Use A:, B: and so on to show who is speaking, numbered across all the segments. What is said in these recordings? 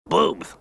A: boobs.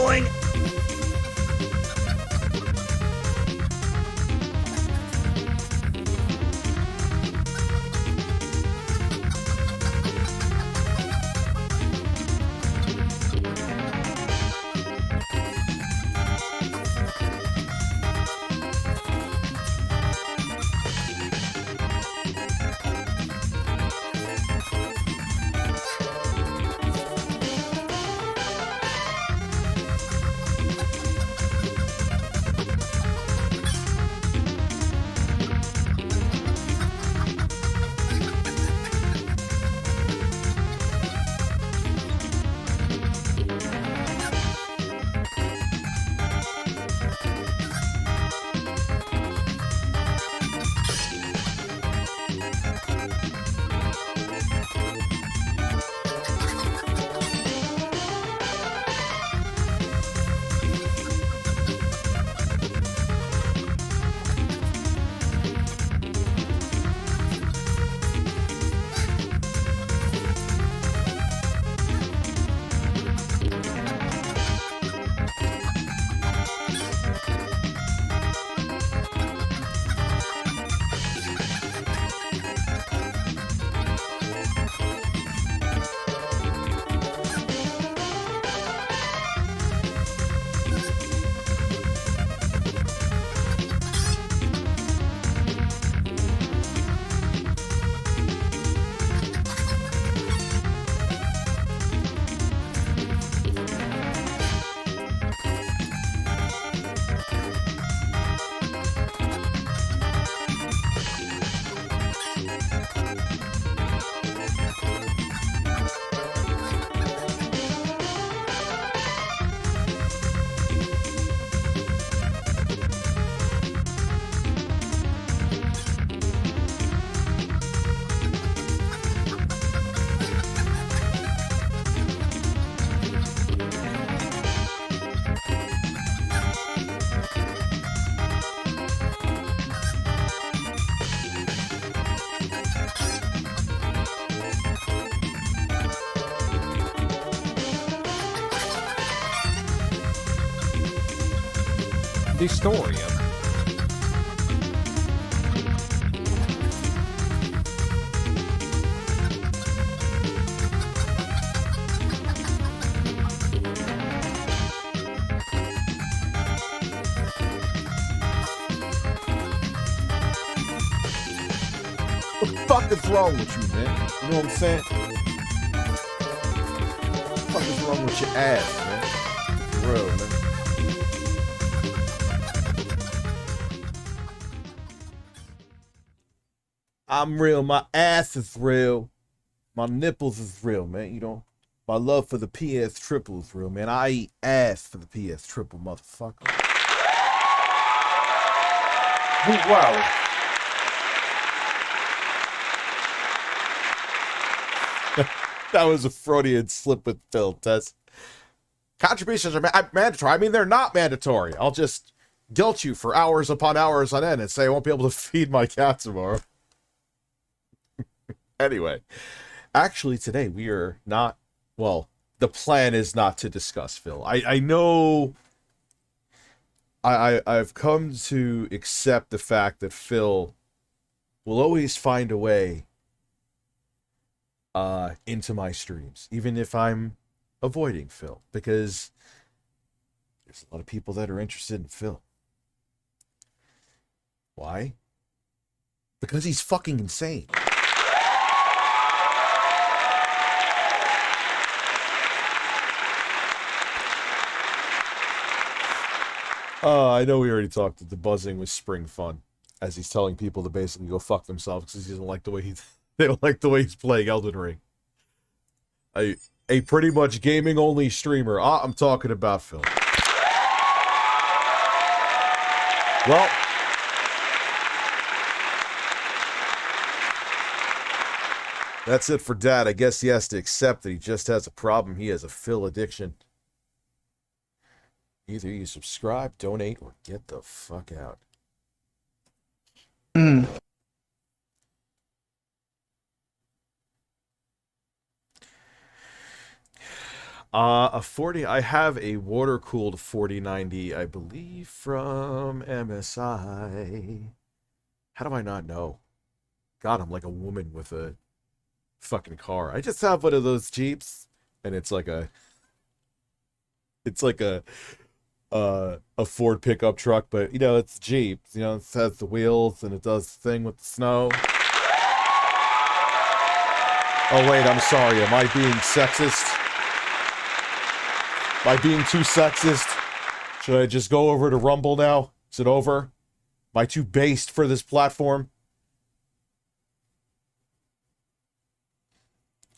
A: Oing. the story of
B: What the fuck is wrong with you, man? You know what I'm saying? What the fuck is wrong with your ass, man? For real, man. I'm real. My ass is real. My nipples is real, man. You know, my love for the PS triple is real, man. I eat ass for the PS triple, motherfucker. Wow. That was a Freudian slip with Phil, Tess. Contributions are mandatory. I mean, they're not mandatory. I'll just guilt you for hours upon hours on end and say I won't be able to feed my cat tomorrow. Anyway, actually today we are not, well, the plan is not to discuss Phil. I know I've come to accept the fact that Phil will always find a way into my streams, even if I'm avoiding Phil, because there's a lot of people that are interested in Phil. Why? Because he's fucking insane. I know we already talked that the buzzing was spring fun, as he's telling people to basically go fuck themselves because he doesn't like the way they don't like the way he's playing Elden Ring. A pretty much gaming only streamer. I'm talking about Phil. Well, that's it for Dad. I guess he has to accept that he just has a problem. He has a Phil addiction. Either you subscribe, donate, or get the fuck out. A 40, I have a water-cooled 4090, I believe, from MSI. How do I not know? God, I'm like a woman with a fucking car. I just have one of those Jeeps, and it's like a Ford pickup truck, but you know, it's Jeep. You know, it has the wheels and it does the thing with the snow. Oh wait, I'm sorry. Am I being sexist? Am I being too sexist? Should I just go over to Rumble now? Is it over? Am I too based for this platform?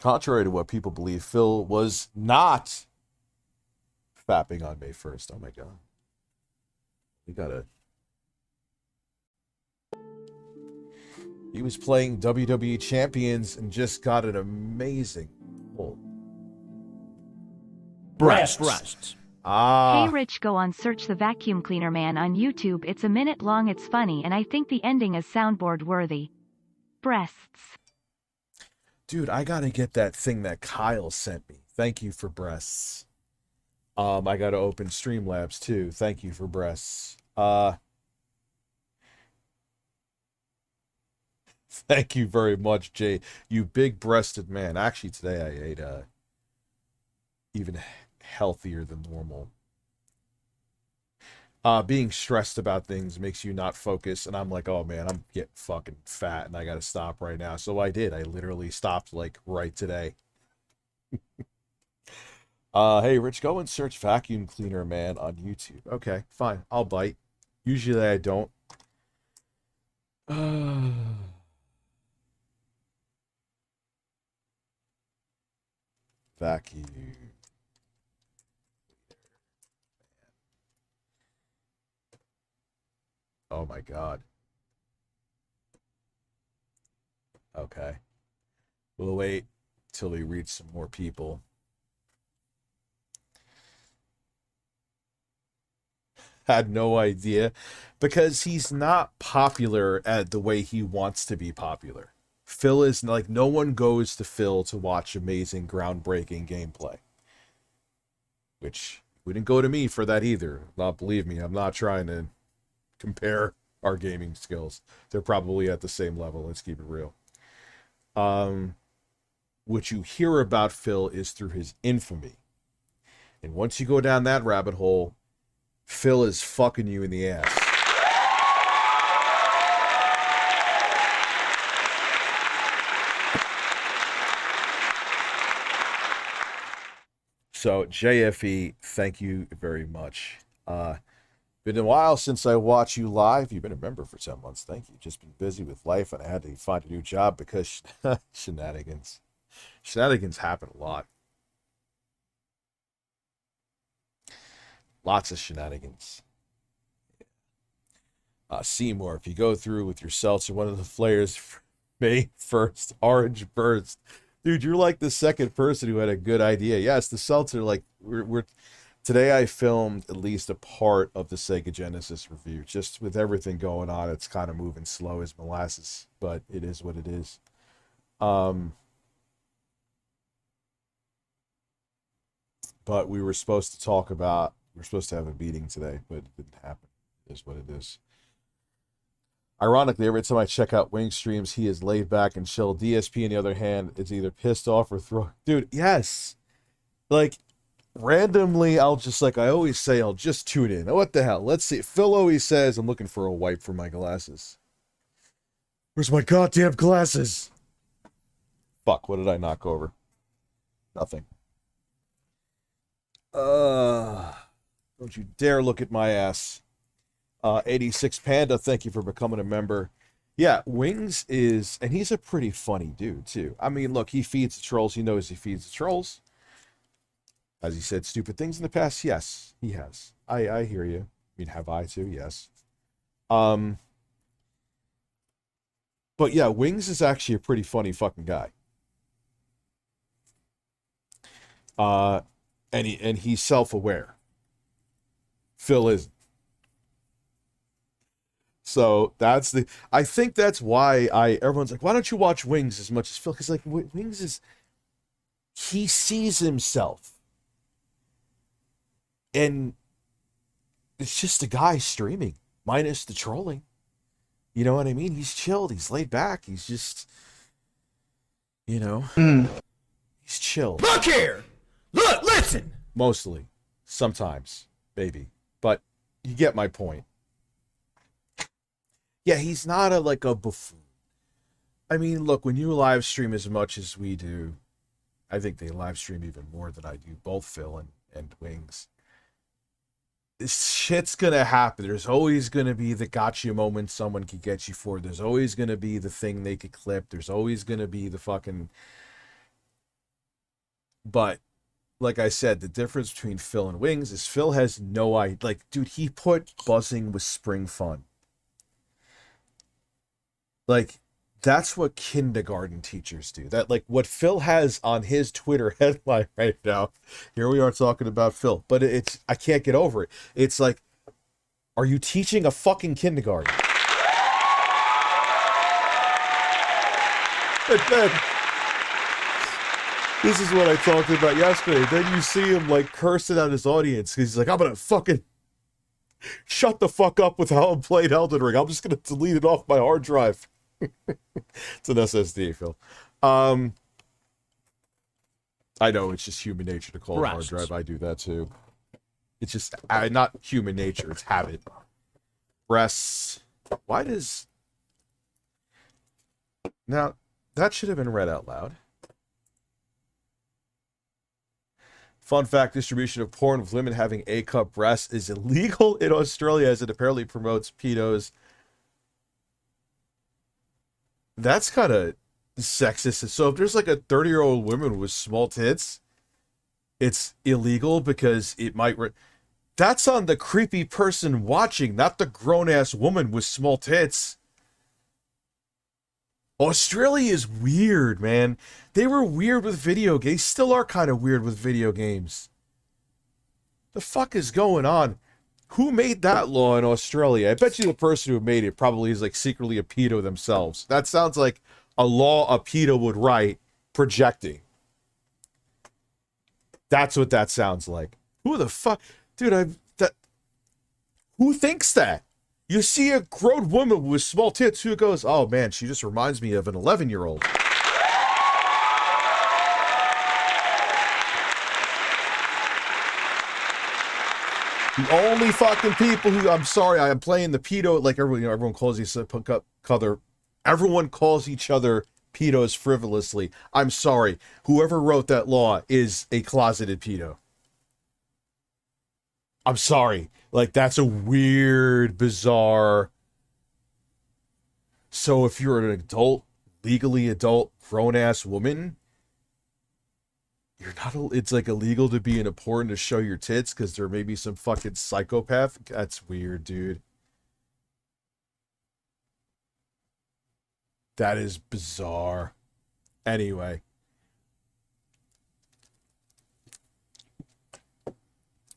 B: Contrary to what people believe, Phil was not fapping on May 1st. Oh my god. We gotta... He was playing WWE Champions and just got an amazing pull. Breasts.
C: Hey Rich, go on search the vacuum cleaner man on YouTube. It's a minute long, it's funny, and I think the ending is soundboard worthy. Breasts.
B: Dude, I gotta get that thing that Kyle sent me. Thank you for breasts. I gotta open StreamLabs too. Thank you for breasts. Thank you very much, Jay. You big-breasted man. Actually, today I ate even healthier than normal. Being stressed about things makes you not focus, and I'm like, oh man, I'm getting fucking fat, and I gotta stop right now. So I did. I literally stopped like right today. Hey, Rich, go and search vacuum cleaner man on YouTube. Okay, fine. I'll bite. Usually I don't. Vacuum. Oh my god. Okay. We'll wait till we reach some more people. Had no idea, because he's not popular at the way he wants to be popular. Phil is like, no one goes to Phil to watch amazing, groundbreaking gameplay, which We didn't go to me for that either. Not believe me, I'm not trying to compare our gaming skills. They're probably at the same level. Let's keep it real. What you hear about Phil is through his infamy. And once you go down that rabbit hole, Phil is fucking you in the ass. So, JFE, thank you very much. Been a while since I watched you live. You've been a member for 10 months. Thank you. Just been busy with life, and I had to find a new job because shenanigans. Shenanigans happen a lot. Lots of shenanigans. Seymour, if you go through with your seltzer, one of the flavors, May 1st, orange burst. Dude, you're like the second person who had a good idea. Yes, the seltzer, like, we're today I filmed at least a part of the Sega Genesis review. Just with everything going on, it's kind of moving slow as molasses, but it is what it is. But we were supposed to talk about, we're supposed to have a meeting today, but it didn't happen. It is what it is. Ironically, every time I check out Wing streams, he is laid back and chill. DSP, on the other hand, is either pissed off or throw. Dude, yes. Like, randomly, I'll just, like I always say, I'll just tune in. Oh, what the hell? Let's see. Phil always says, I'm looking for a wipe for my glasses. Where's my goddamn glasses? Fuck, what did I knock over? Nothing. Don't you dare look at my ass. 86 Panda, thank you for becoming a member. Yeah, Wings is, and he's a pretty funny dude, too. I mean, look, he feeds the trolls. He knows he feeds the trolls. Has he said stupid things in the past? Yes, he has. I hear you. I mean, have I too? Yes. But yeah, Wings is actually a pretty funny fucking guy. And he's self-aware. Phil isn't. So that's the, I think that's why everyone's like, why don't you watch Wings as much as Phil? Because like Wings is, he sees himself. And it's just a guy streaming, minus the trolling. You know what I mean? He's chilled, he's laid back, he's just, you know, he's chill.
A: Look here! Look, listen!
B: Mostly. Sometimes. Maybe. But you get my point. Yeah, he's not like a buffoon. I mean, look, when you live stream as much as we do, I think they live stream even more than I do, both Phil and Wings. This shit's gonna happen. There's always gonna be the gotcha moment someone could get you for. There's always gonna be the thing they could clip. There's always gonna be the fucking... But, like I said, the difference between Phil and Wings is Phil has no idea. Like, dude, he put buzzing with spring fun. Like, that's what kindergarten teachers do. That, like, what Phil has on his Twitter headline right now. Here we are talking about Phil. But it's, I can't get over it. It's like, are you teaching a fucking kindergarten? And then, this is what I talked about yesterday. Then you see him, like, cursing at his audience. He's like, I'm gonna fucking shut the fuck up with how I'm playing Elden Ring. I'm just gonna delete it off my hard drive. It's an SSD, Phil. I know, it's just human nature to call it hard drive. I do that too. It's just not human nature, it's habit. Breasts. Why does... Now, that should have been read out loud. Fun fact, distribution of porn with women having A-cup breasts is illegal in Australia as it apparently promotes pedos. That's kind of sexist. So if there's like a 30-year-old woman with small tits, it's illegal because it might... That's on the creepy person watching, not the grown-ass woman with small tits. Australia is weird, man. They were weird with video games. They still are kind of weird with video games. The fuck is going on? Who made that law in Australia? I bet you the person who made it probably is like secretly a pedo themselves. That sounds like a law a pedo would write projecting. That's what that sounds like. Who the fuck? Dude, who thinks that? You see a grown woman with small tits who goes, oh man, she just reminds me of an 11-year-old. The only fucking people who, I'm sorry, I'm playing the pedo, like everyone, everyone calls each other, everyone calls each other pedos frivolously. I'm sorry. Whoever wrote that law is a closeted pedo. I'm sorry. Like, that's a weird, bizarre. So if you're an adult, legally adult, grown-ass woman, you're not, it's like illegal to be in a porn to show your tits because there may be some fucking psychopath. That's weird, dude. That is bizarre. Anyway.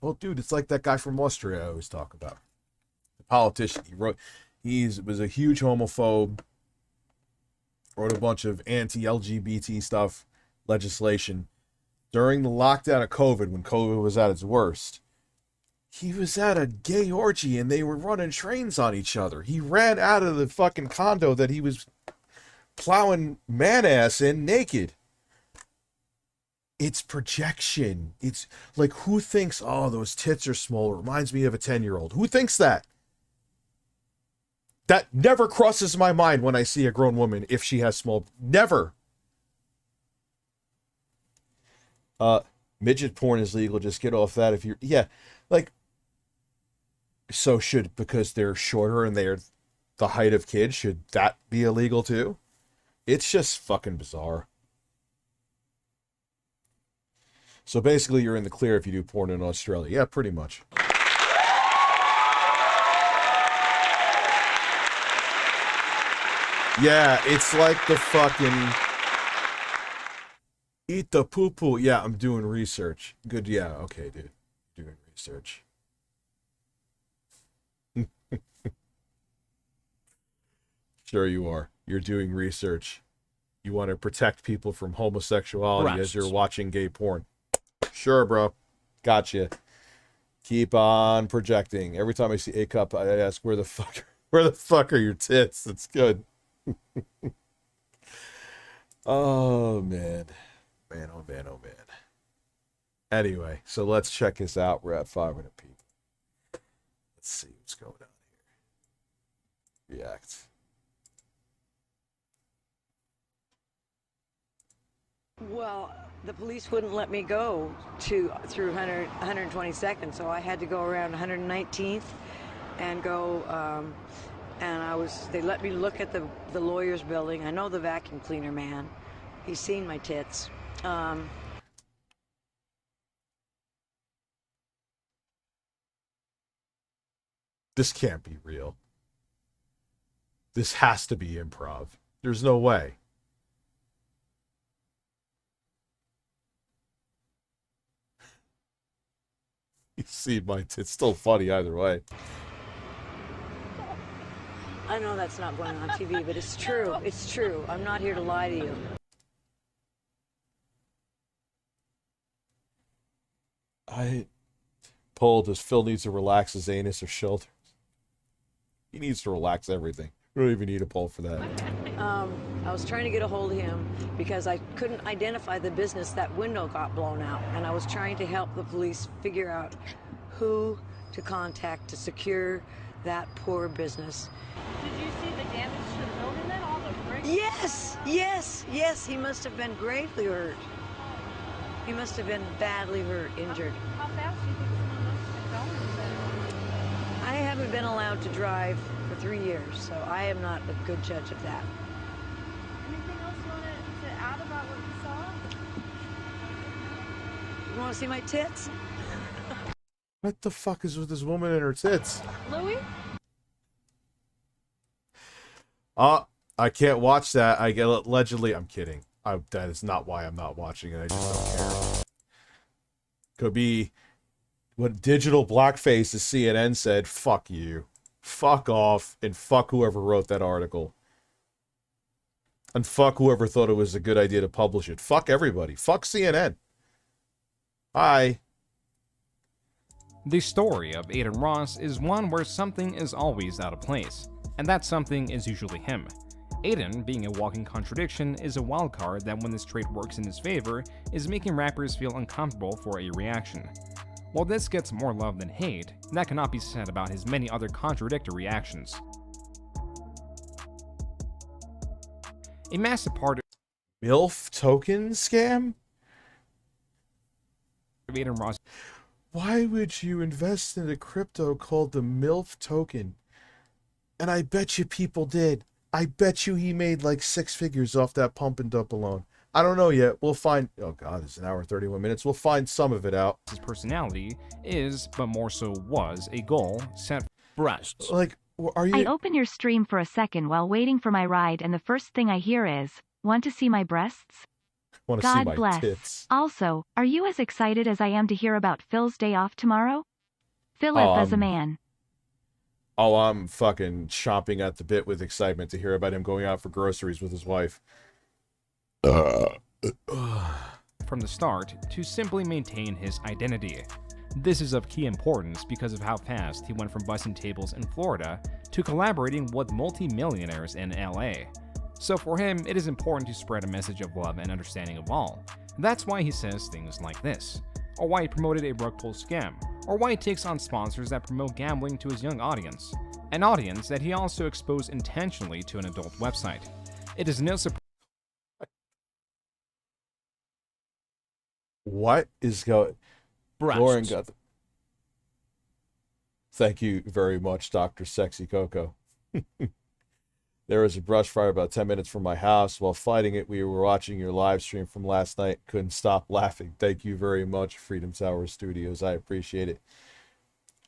B: Well, dude, it's like that guy from Austria I always talk about. The politician. He was a huge homophobe. Wrote a bunch of anti-LGBT stuff, legislation. During the lockdown of COVID, when COVID was at its worst, he was at a gay orgy and they were running trains on each other. He ran out of the fucking condo that he was plowing man-ass in naked. It's projection. It's like, who thinks, oh, those tits are small? It reminds me of a 10-year-old. Who thinks that? That never crosses my mind when I see a grown woman if she has small. Never. Midget porn is legal. Just get off that if you're, yeah, like, so should, because they're shorter and they're the height of kids, should that be illegal too? It's just fucking bizarre. So basically you're in the clear if you do porn in Australia. Yeah, pretty much. Yeah, it's like the fucking eat the poo-poo. Yeah, I'm doing research. Good, yeah, okay, dude. Doing research. Sure you are. You're doing research. You want to protect people from homosexuality as you're watching gay porn. Sure, bro. Gotcha. Keep on projecting. Every time I see A cup, I ask, where the fuck are your tits? That's good. Oh man. Man, oh man, oh man. Anyway, so let's check this out. We're at 500 people. Let's see what's going on here. React.
D: Well, the police wouldn't let me go through 122nd, so I had to go around 119th and go, and they let me look at the lawyer's building. I know the vacuum cleaner man. He's seen my tits.
B: This can't be real. This has to be improv. There's no way. You see, it's still funny either way.
D: I know that's not going on TV, but it's true. It's true. I'm not here to lie to you.
B: Does Phil needs to relax his anus or shoulders? He needs to relax everything. We don't even need a poll for that.
D: I was trying to get a hold of him because I couldn't identify the business. That window got blown out, and I was trying to help the police figure out who to contact to secure that poor business.
E: Did you see the damage to the building then? All the bricks?
D: Yes, yes, yes. He must have been gravely hurt. He must have been badly hurt, injured.
E: How fast do you think someone must have been going?
D: I haven't been allowed to drive for 3 years, so I am not a good judge of that.
E: Anything else you wanted to add about what you saw?
D: You want to see my tits?
B: What the fuck is with this woman and her tits?
E: Louis?
B: I can't watch that. I get allegedly. I'm kidding. That is not why I'm not watching it. I just don't care. Could be what digital blackface, as CNN said, fuck you. Fuck off, and fuck whoever wrote that article. And fuck whoever thought it was a good idea to publish it. Fuck everybody. Fuck CNN. Hi.
F: The story of Adin Ross is one where something is always out of place, and that something is usually him. Adin, being a walking contradiction, is a wildcard that when this trait works in his favor, is making rappers feel uncomfortable for a reaction. While this gets more love than hate, that cannot be said about his many other contradictory actions. A massive part
B: MILF token scam?
F: of Adin Ross.
B: Why would you invest in a crypto called the MILF token? And I bet you people did. I bet you he made like 6 figures off that pump and dump alone. I don't know yet. We'll find... Oh god, it's an hour and 31 minutes. We'll find some of it out.
F: His personality is, but more so was, a goal set breasts.
B: Like, are you...
C: I open your stream for a second while waiting for my ride and the first thing I hear is, want to see my breasts?
B: Want to see
C: God
B: my
C: bless.
B: tits.
C: Also, are you as excited as I am to hear about Phil's day off tomorrow? Philip as a man.
B: Oh, I'm fucking chomping at the bit with excitement to hear about him going out for groceries with his wife.
F: From the start, to simply maintain his identity. This is of key importance because of how fast he went from bussing tables in Florida to collaborating with multi-millionaires in LA. So for him, it is important to spread a message of love and understanding of all. That's why he says things like this, or why he promoted a rug pull scam, or why he takes on sponsors that promote gambling to his young audience, an audience that he also exposed intentionally to an adult website. It is no surprise.
B: What is going... Lauren got... Thank you very much, Dr. Sexy Coco. There was a brush fire about 10 minutes from my house. While fighting it, we were watching your live stream from last night. Couldn't stop laughing. Thank you very much, Freedom Tower Studios. I appreciate it.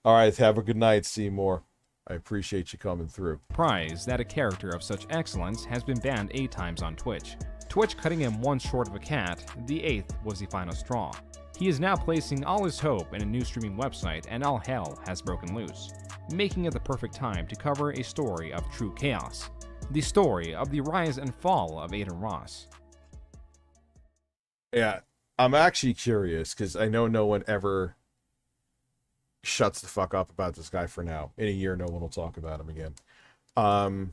B: All right, have a good night, Seymour. I appreciate you coming through.
F: Surprise that a character of such excellence has been banned 8 times on Twitch. Twitch cutting him 1 short of a cat, the 8th was the final straw. He is now placing all his hope in a new streaming website and all hell has broken loose, making it the perfect time to cover a story of true chaos. The story of the rise and fall of Adin Ross.
B: Yeah, I'm actually curious because I know no one ever shuts the fuck up about this guy for now. In a year, no one will talk about him again. But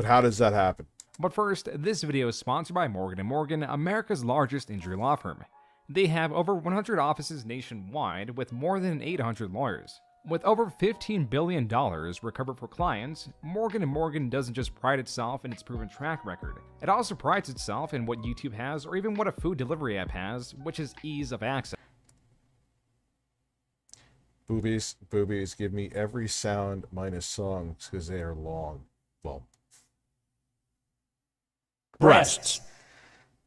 B: how does that happen?
F: But first, this video is sponsored by Morgan & Morgan, America's largest injury law firm. They have over 100 offices nationwide with more than 800 lawyers. With over $15 billion recovered for clients, Morgan & Morgan doesn't just pride itself in its proven track record. It also prides itself in what YouTube has or even what a food delivery app has, which is ease of access.
B: Boobies, boobies, give me every sound minus songs because they are long. Well,
A: Breasts.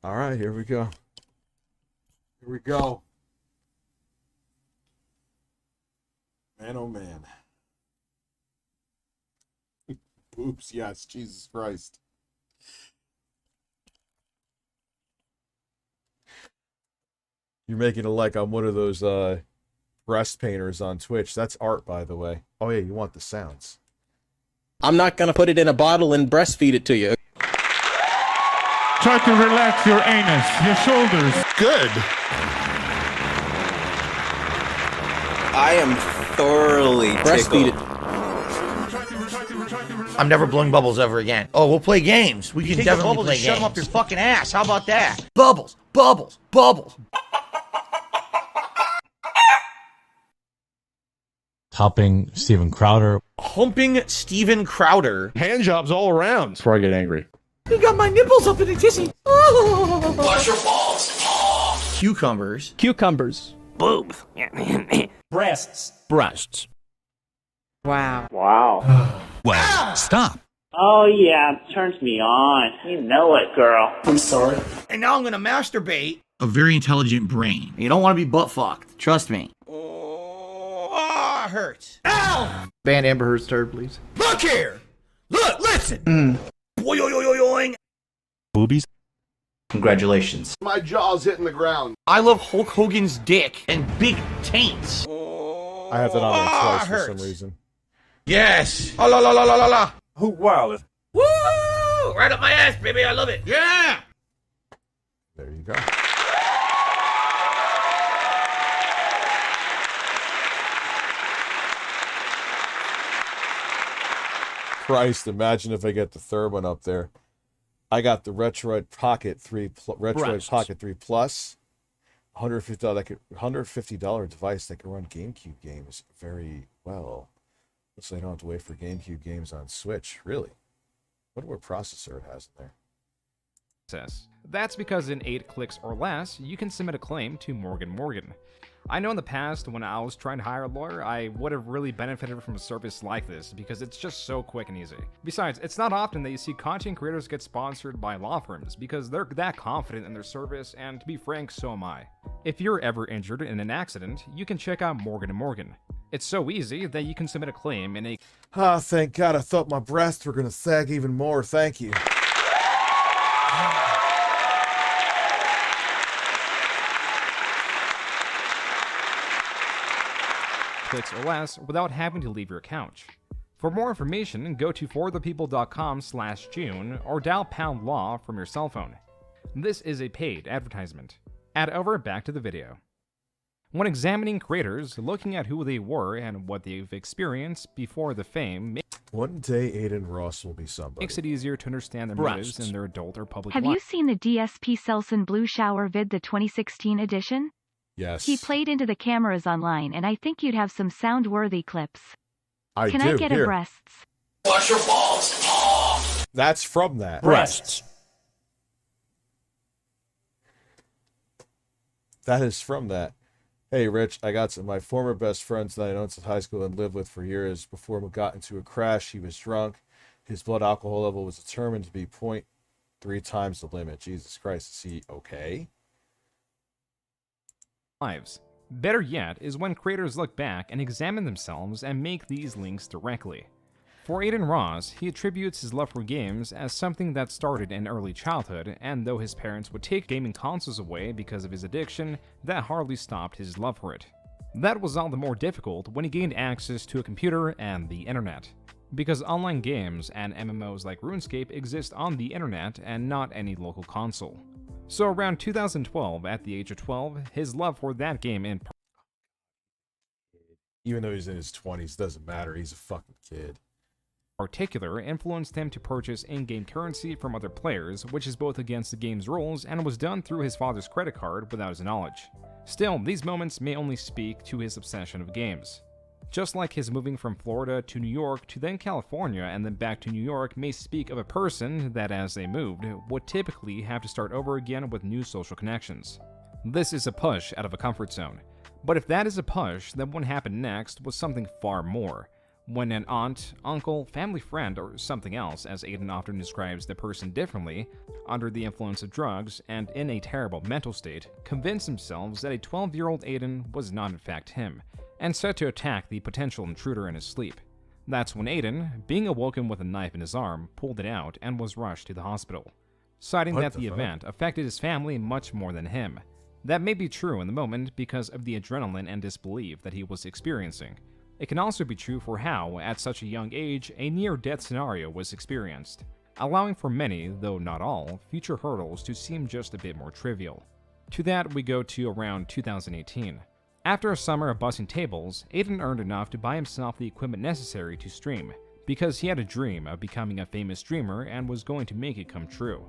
B: all right, here we go. Here we go. Man, oh man. Oops, yes, Jesus Christ. You're making it like I'm one of those breast painters on Twitch. That's art, by the way. Oh yeah, you want the sounds.
G: I'm not gonna put it in a bottle and breastfeed it to you.
H: Try to relax your anus, your shoulders.
G: Good. I am thoroughly breastfeed it.
A: I'm never blowing bubbles ever again. Oh, we'll play games. We can definitely play games.
I: Shut them up your fucking ass. How about that?
A: Bubbles, bubbles, bubbles.
J: Topping Steven Crowder.
I: Humping Steven Crowder.
H: Hand jobs all around.
J: Before I get angry.
A: You got my nipples up in a tissy. Oh.
I: Wash your balls.
A: Cucumbers.
I: Cucumbers.
A: Boobs.
I: Breasts.
J: Breasts.
E: Wow.
J: Well, stop.
K: Oh yeah, it turns me on. You know it, girl.
I: I'm sorry.
A: And now I'm gonna masturbate.
I: A very intelligent brain.
A: You don't want to be butt fucked. Trust me. Oh, it hurts. Ow!
I: Ban Amber Heard's turd, please.
A: Look here. Look, listen. Boing.
J: Boobies.
I: Congratulations.
H: My jaw's hitting the ground.
A: I love Hulk Hogan's dick and big taints.
B: I have that on there twice for some reason.
A: Yes. Oh, la la la la la la.
H: Who wild?
A: Woo! Right up my ass, baby. I love it. Yeah.
B: There you go. Christ, imagine if I get the third one up there. I got the Retroid Pocket 3 Plus. $150 device that can run GameCube games very well. So I don't have to wait for GameCube games on Switch. Really? What processor it has in there?
F: That's because in 8 clicks or less, you can submit a claim to Morgan. I know in the past, when I was trying to hire a lawyer, I would have really benefited from a service like this because it's just so quick and easy. Besides, it's not often that you see content creators get sponsored by law firms because they're that confident in their service, and to be frank, so am I. If you're ever injured in an accident, you can check out Morgan. It's so easy that you can submit a claim in a—
B: Ah, thank God, I thought my breasts were going to sag even more. Thank you.
F: clicks or less without having to leave your couch. For more information, go to forthepeople.com/June or dial #law from your cell phone. This is a paid advertisement. Back to the video. When examining creators, looking at who they were and what they've experienced before the fame
B: one day Adin Ross will be somebody.
F: Makes it easier to understand their motives in their adult or public
C: life. Have you seen the DSP Selson Blue Shower vid, the 2016 edition?
B: Yes.
C: He played into the cameras online, and I think you'd have some sound-worthy clips. Can I get a breasts?
I: Wash your balls. Oh.
B: That's from that.
I: Breasts.
B: That is from that. Hey, Rich, I got some of my former best friends that I known since high school and lived with for years. Before we got into a crash, he was drunk. His blood alcohol level was determined to be 0.3 times the limit. Jesus Christ, is he okay?
F: Lives. Better yet is when creators look back and examine themselves and make these links directly. For Adin Ross, he attributes his love for games as something that started in early childhood, and though his parents would take gaming consoles away because of his addiction, that hardly stopped his love for it. That was all the more difficult when he gained access to a computer and the internet, because online games and MMOs like RuneScape exist on the internet and not any local console. So around 2012, at the age of 12, his love for that game in
B: even though he's in his 20s, doesn't matter, he's a fucking kid.
F: Particular influenced him to purchase in-game currency from other players, which is both against the game's rules and was done through his father's credit card without his knowledge. Still, these moments may only speak to his obsession of games. Just like his moving from Florida to New York to then California and then back to New York may speak of a person that, as they moved, would typically have to start over again with new social connections. This is a push out of a comfort zone. But if that is a push, then what happened next was something far more. When an aunt, uncle, family friend, or something else, as Adin often describes the person differently, under the influence of drugs and in a terrible mental state, convinced themselves that a 12-year-old Adin was not in fact him, and set to attack the potential intruder in his sleep. That's when Adin, being awoken with a knife in his arm, pulled it out and was rushed to the hospital, citing that the event affected his family much more than him. That may be true in the moment because of the adrenaline and disbelief that he was experiencing. It can also be true for how, at such a young age, a near-death scenario was experienced, allowing for many, though not all, future hurdles to seem just a bit more trivial. To that we go to around 2018. After a summer of bussing tables, Adin earned enough to buy himself the equipment necessary to stream, because he had a dream of becoming a famous streamer and was going to make it come true.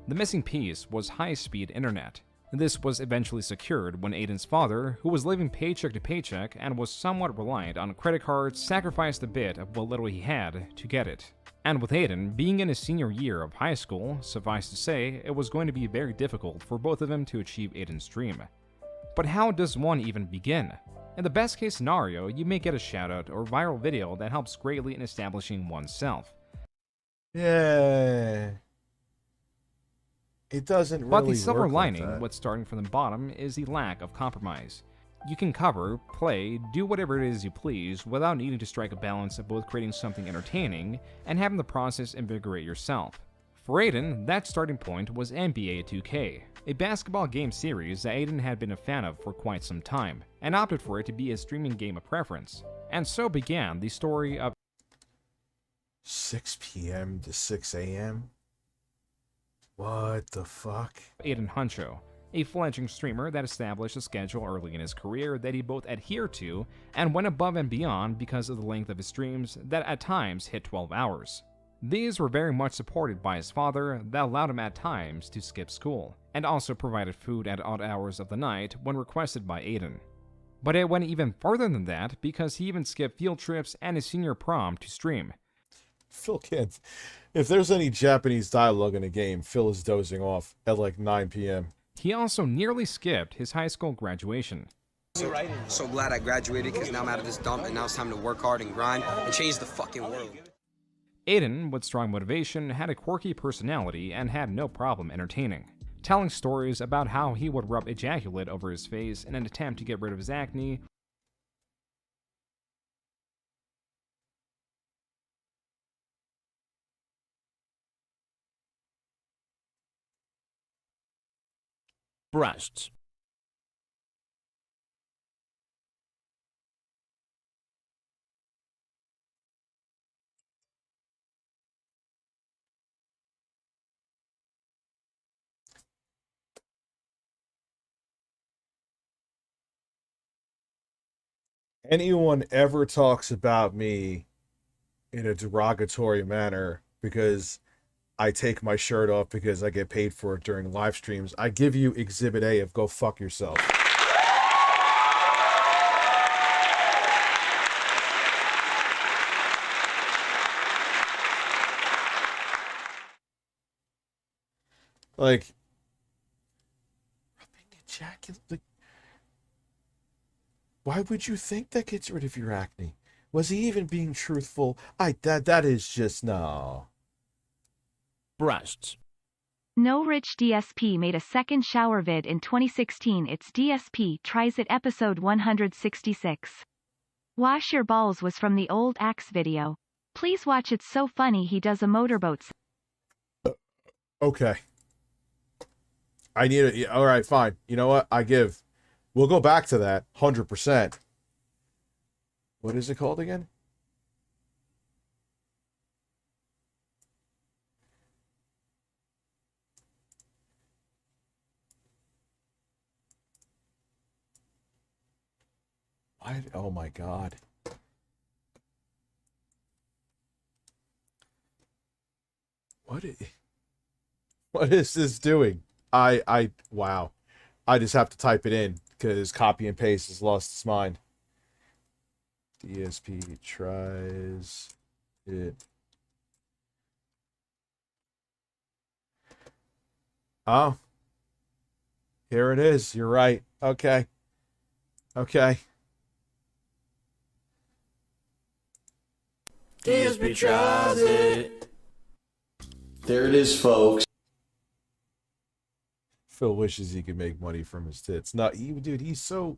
F: The missing piece was high-speed internet. This was eventually secured when Adin's father, who was living paycheck to paycheck and was somewhat reliant on credit cards, sacrificed a bit of what little he had to get it. And with Adin being in his senior year of high school, suffice to say, it was going to be very difficult for both of them to achieve Adin's dream. But how does one even begin? In the best case scenario, you may get a shoutout or viral video that helps greatly in establishing oneself.
B: Yeah. It doesn't really
F: But the silver
B: work
F: lining
B: like that.
F: with starting from the bottom is the lack of compromise. You can cover, play, do whatever it is you please without needing to strike a balance of both creating something entertaining and having the process invigorate yourself. For Adin, that starting point was NBA 2K, a basketball game series that Adin had been a fan of for quite some time, and opted for it to be his streaming game of preference. And so began the story of
B: 6 p.m. to 6 a.m.? What the fuck?
F: Adin Huncho, a fledgling streamer that established a schedule early in his career that he both adhered to and went above and beyond because of the length of his streams that at times hit 12 hours. These were very much supported by his father that allowed him at times to skip school, and also provided food at odd hours of the night when requested by Adin. But it went even further than that because he even skipped field trips and his senior prom to stream.
B: Phil can't. If there's any Japanese dialogue in a game, Phil is dozing off at like 9 p.m.
F: He also nearly skipped his high school graduation.
L: So glad I graduated because now I'm out of this dump and now it's time to work hard and grind and change the fucking world.
F: Adin, with strong motivation, had a quirky personality and had no problem entertaining, telling stories about how he would rub ejaculate over his face in an attempt to get rid of his acne,
J: breasts,
B: Anyone ever talks about me in a derogatory manner because I take my shirt off because I get paid for it during live streams, I give you Exhibit A of go fuck yourself. Like, rubbing ejaculate. Why would you think that gets rid of your acne? Was he even being truthful? That is just no.
J: breasts,
C: No Rich DSP made a second shower vid in 2016. It's DSP Tries It episode 166. Wash Your Balls was from the old Axe video. Please watch, it's so funny. He does a motorboat.
B: Okay. I need it. All right, fine. You know what? We'll go back to that 100%. What is it called again? Oh my God. What is this doing? Wow. I just have to type it in because copy and paste has lost its mind. DSP tries it. Oh. Here it is. You're right. Okay. Okay.
G: DSP tries it. There it is, folks.
B: Phil wishes he could make money from his tits. Not even, dude, he's so...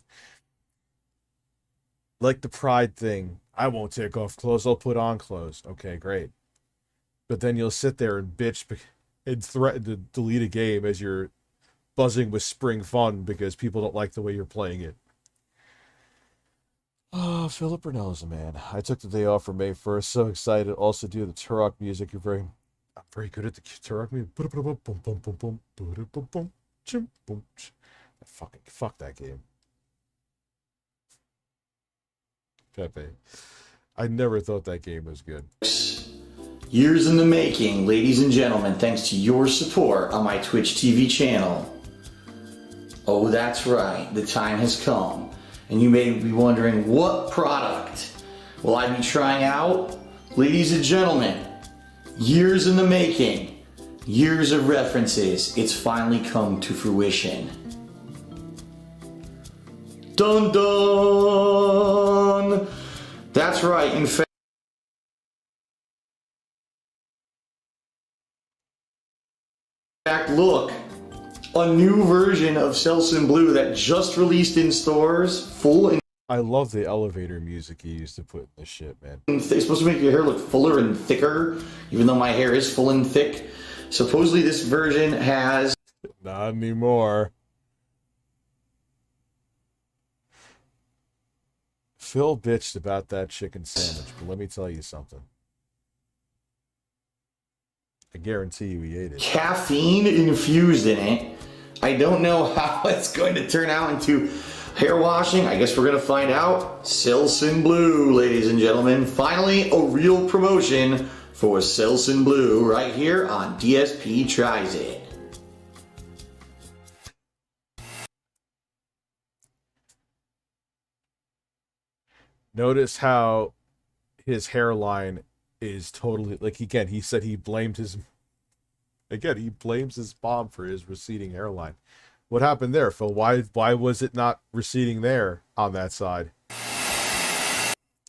B: Like the pride thing. I won't take off clothes, I'll put on clothes. Okay, great. But then you'll sit there and bitch and threaten to delete a game as you're buzzing with spring fun because people don't like the way you're playing it. Oh, Philip Burnell's a man. I took the day off for May 1st. So excited. Also do the Turok music. I'm very good at the Turok music. Fuck that game. Pepe. I never thought that game was good.
G: Years in the making, ladies and gentlemen, thanks to your support on my Twitch TV channel. Oh, that's right. The time has come. And you may be wondering, what product will I be trying out? Ladies and gentlemen, years in the making, years of references, it's finally come to fruition. Dun dun! That's right, in fact, look, a new version of Selsun Blue that just released in stores, full and
B: I love the elevator music you used to put in this shit, man.
G: it's supposed to make your hair look fuller and thicker, even though my hair is full and thick. Supposedly this version has...
B: Not anymore. Phil bitched about that chicken sandwich, but let me tell you something. I guarantee you he ate it.
G: Caffeine infused in it. I don't know how it's going to turn out into hair washing. I guess we're going to find out. Selsun Blue, ladies and gentlemen. Finally, a real promotion for Selsun Blue right here on DSP Tries It.
B: Notice how his hairline is totally, like, again, he said he blamed his, again, he blames his mom for his receding hairline. What happened there, Phil? Why was it not receding there on that side?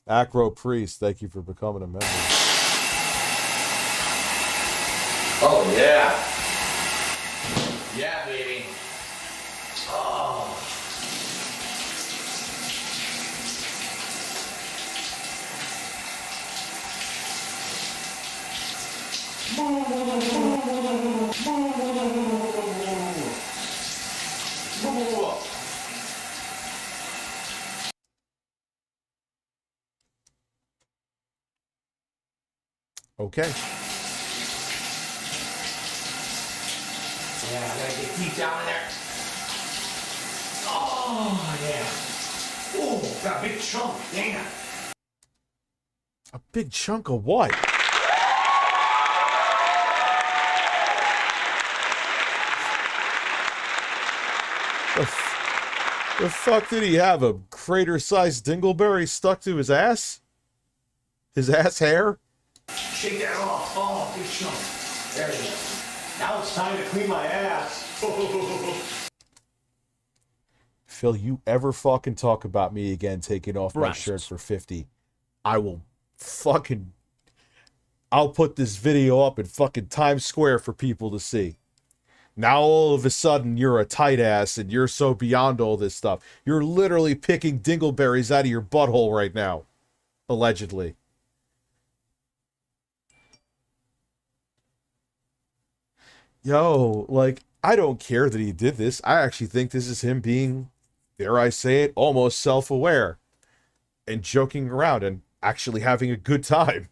B: Acro Priest, thank you for becoming a member.
G: Oh, yeah. Yeah, baby. Oh.
B: Okay.
G: Yeah, I gotta get deep down in there. Oh, yeah. Oh, got a big chunk. Damn.
B: A big chunk of what? The fuck did he have? A crater-sized dingleberry stuck to his ass? His ass hair?
G: Shake that off. Oh, big chunk. There you go. Now it's time to clean my ass.
B: Phil, you ever fucking talk about me again taking off my shirt for 50, I will fucking... I'll put this video up in fucking Times Square for people to see. Now all of a sudden you're a tight ass and you're so beyond all this stuff. You're literally picking dingleberries out of your butthole right now. Allegedly. Yo, like, I don't care that he did this. I actually think this is him being, dare I say it, almost self-aware. And joking around and actually having a good time.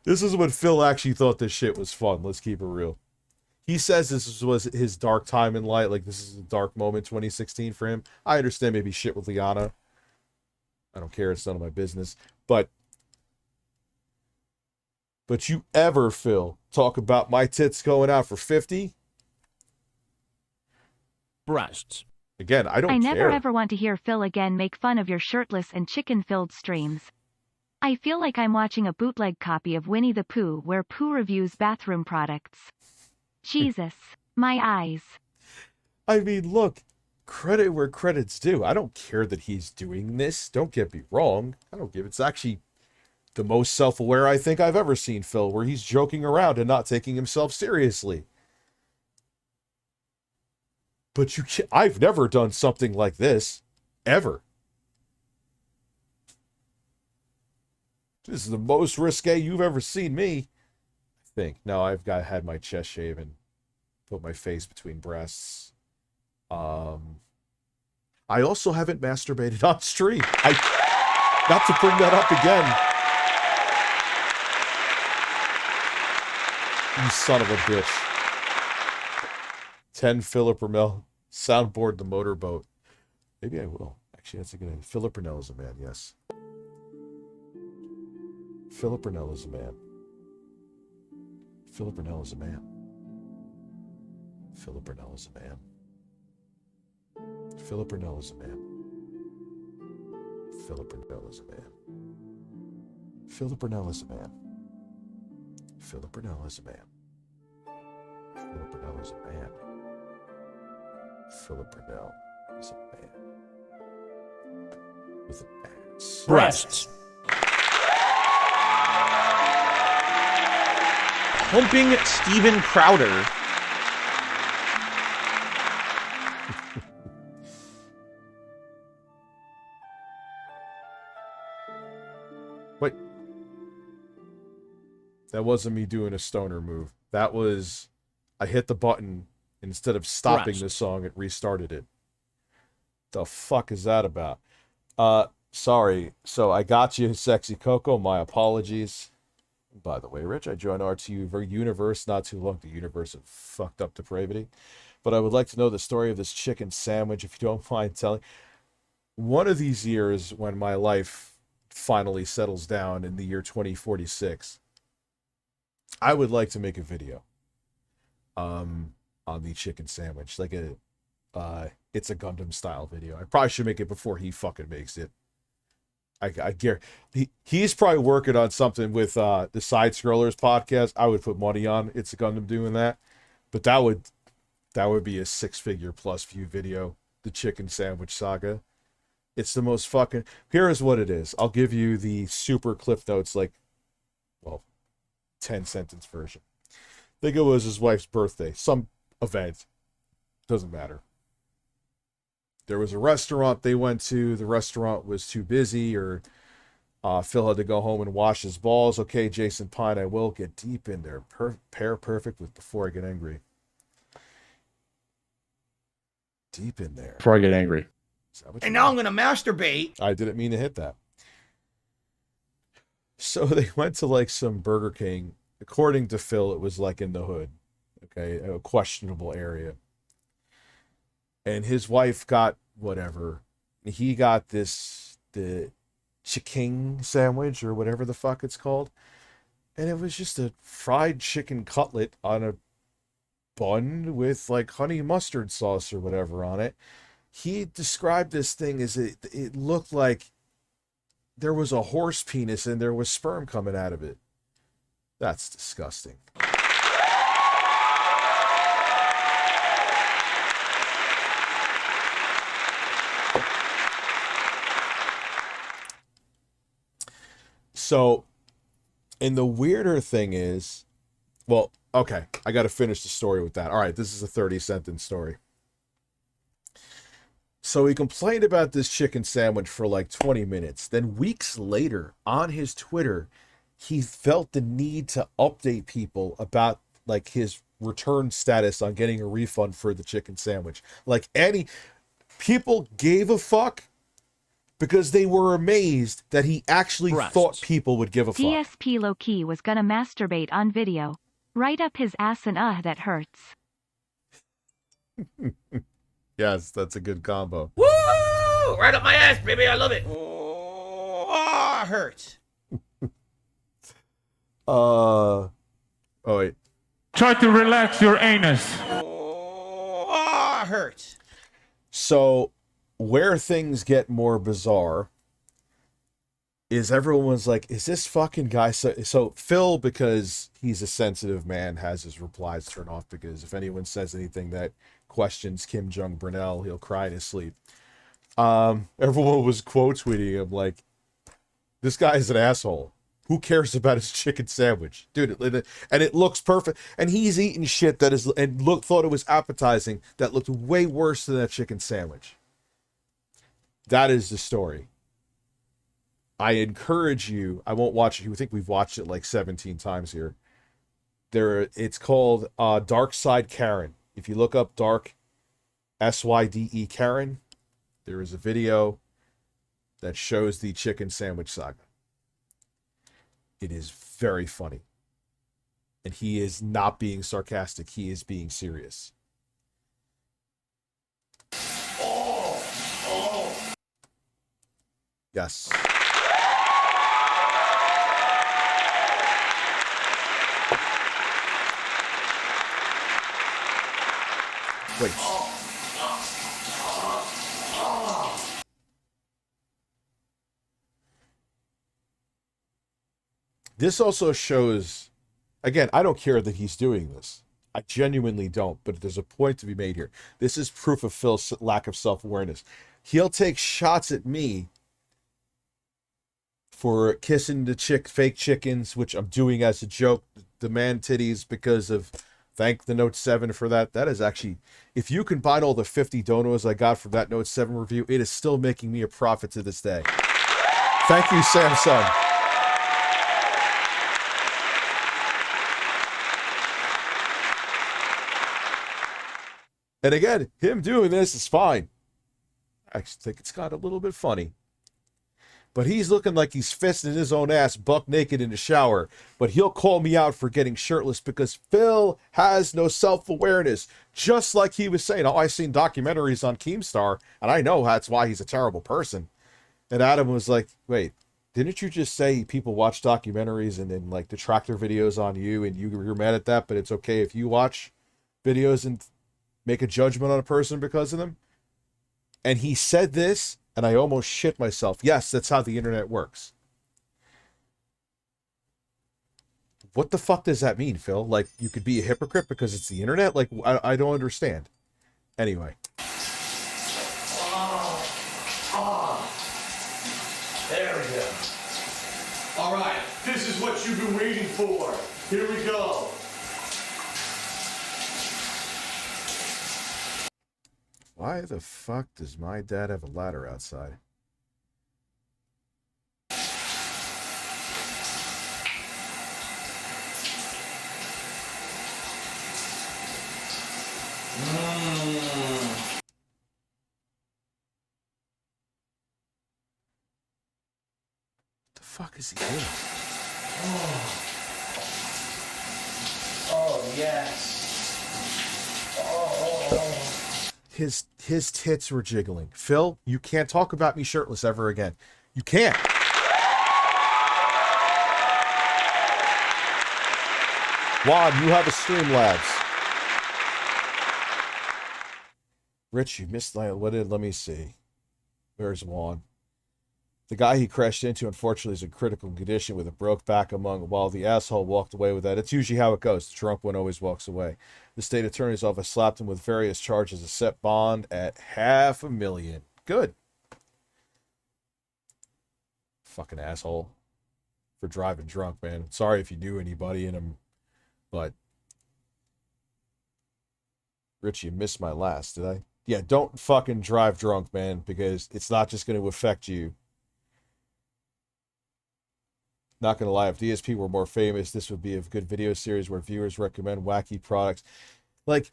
B: This is when Phil actually thought this shit was fun. Let's keep it real. He says this was his dark time in life. Like, this is a dark moment, 2016 for him. I understand maybe shit with Liana. I don't care. It's none of my business. But you ever, Phil, talk about my tits going out for 50?
J: Breasts.
B: Again, I don't care.
C: I never ever want to hear Phil again make fun of your shirtless and chicken-filled streams. I feel like I'm watching a bootleg copy of Winnie the Pooh where Pooh reviews bathroom products. Jesus, my eyes.
B: I mean, look, credit where credit's due. I don't care that he's doing this. Don't get me wrong. I don't give. It's actually the most self-aware I think I've ever seen Phil, where he's joking around and not taking himself seriously. But I've never done something like this. Ever. This is the most risque you've ever seen me. I think. No, had my chest shaven. Put my face between breasts. I also haven't masturbated on stream. Not to bring that up again. You son of a bitch. 10 Philip Ramel. Soundboard the motorboat. Maybe I will. Actually, that's a good idea. Philip Ramel is a man, yes. Philip Ramel is a man. Philip Ramel is a man. Philip Ramel is a man. Philip Ramel is a man. Philip Ramel is a man. Philip Ramel is a man. Philip Ramel is a man. Philip Ramel is a man. Philip Ramel is a man. With an ass.
J: Breasts.
M: Humping Steven Crowder.
B: Wait. That wasn't me doing a stoner move. That was, I hit the button, instead of stopping the song, it restarted it. The fuck is that about? Sorry. So I got you, Sexy Coco. My apologies. By the way, Rich, I joined RTU Universe not too long. The universe of fucked up depravity. But I would like to know the story of this chicken sandwich, if you don't mind telling. One of these years, when my life finally settles down in the year 2046, I would like to make a video on the chicken sandwich. Like it's a Gundam style video. I probably should make it before he fucking makes it. I guarantee he's probably working on something with the Side Scrollers podcast. I would put money on It's a Gundam doing that. But that would be a 6-figure plus view video, the chicken sandwich saga. It's the most fucking... Here is what it is. I'll give you the super cliff notes, like, well, 10-sentence version. I think it was his wife's birthday. Some event. Doesn't matter. There was a restaurant they went to. The restaurant was too busy, or Phil had to go home and wash his balls. Okay, Jason Pine, I will get deep in there. Pair perfect with Before I Get Angry. Deep in there.
M: Before I Get Angry.
A: And now I'm going to masturbate.
B: I didn't mean to hit that. So they went to like some Burger King. According to Phil, it was like in the hood. Okay, a questionable area. And his wife got whatever. He got the chicken sandwich or whatever the fuck it's called. And it was just a fried chicken cutlet on a bun with like honey mustard sauce or whatever on it. He described this thing as it looked like there was a horse penis and there was sperm coming out of it. That's disgusting. So, and the weirder thing is, well, okay, I got to finish the story with that. All right, this is a 30-sentence story. So he complained about this chicken sandwich for like 20 minutes. Then weeks later, on his Twitter, he felt the need to update people about like his return status on getting a refund for the chicken sandwich. Like people gave a fuck because they were amazed that he actually thought people would give a fuck.
C: DSP low-key was gonna masturbate on video. Right up his ass and that hurts.
B: Yes, that's a good combo.
A: Woo! Right up my ass, baby. I love it. Oh, hurts.
B: Oh, wait.
H: Try to relax your anus.
A: Oh, hurts.
B: So, where things get more bizarre is everyone's like, is this fucking guy... So Phil, because he's a sensitive man, has his replies turned off because if anyone says anything that questions Kim Jong-Brunel, he'll cry in his sleep. Everyone was quote tweeting him like, this guy is an asshole. Who cares about his chicken sandwich? Dude, and it looks perfect. And he's eating shit that is... And thought it was appetizing that looked way worse than that chicken sandwich. That is the story. I encourage you, I won't watch it. I think we've watched it like 17 times here. It's called Dark Side Karen. If you look up Dark, SYDE Karen, there is a video that shows the chicken sandwich saga. It is very funny. And he is not being sarcastic. He is being serious. Yes. Wait. This also shows, again, I don't care that he's doing this. I genuinely don't, but there's a point to be made here. This is proof of Phil's lack of self-awareness. He'll take shots at me for kissing the fake chickens, which I'm doing as a joke, the man titties, because of... Thank the Note 7 for that. That is actually, if you combine all the 50 donos I got from that Note 7 review, it is still making me a profit to this day. Thank you, Samsung. And again, him doing this is fine. I actually think it's got a little bit funny. but he's looking like he's fisting his own ass buck naked in the shower. But he'll call me out for getting shirtless because Phil has no self-awareness. Just like he was saying, oh, I've seen documentaries on Keemstar, and I know that's why he's a terrible person. And Adam was like, wait, didn't you just say people watch documentaries and then like detractor videos on you and you're mad at that, but it's okay if you watch videos and make a judgment on a person because of them? And he said this, and I almost shit myself. Yes, that's how the internet works. What the fuck does that mean, Phil? Like, you could be a hypocrite because it's the internet? Like, I don't understand. Anyway.
I: There we go. All right, this is what you've been waiting for. Here we go.
B: Why the fuck does my dad have a ladder outside? The fuck is he doing?
I: Oh yes.
B: His tits were jiggling. Phil, you can't talk about me shirtless ever again. You can't. Juan, you have a StreamLabs. Rich, you missed let me see. Where's Juan? The guy he crashed into, unfortunately, is in critical condition with a broke back while the asshole walked away with that. It's usually how it goes. The drunk one always walks away. The state attorney's office slapped him with various charges, a set bond at $500,000. Good. Fucking asshole. For driving drunk, man. Sorry if you knew anybody in him, but... Rich, you missed my last, did I? Yeah, don't fucking drive drunk, man, because it's not just going to affect you. Not going to lie, if DSP were more famous, this would be a good video series where viewers recommend wacky products. Like,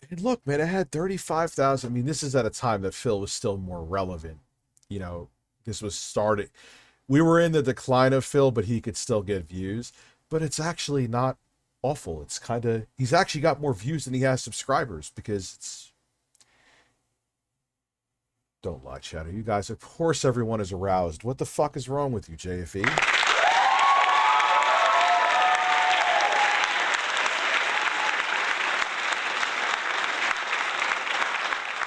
B: and look, man, it had 35,000. I mean, this is at a time that Phil was still more relevant. You know, this was starting. We were in the decline of Phil, but he could still get views. But it's actually not awful. It's kind of, he's actually got more views than he has subscribers because it's, don't lie, Shadow. You guys, of course everyone is aroused. What the fuck is wrong with you, JFE?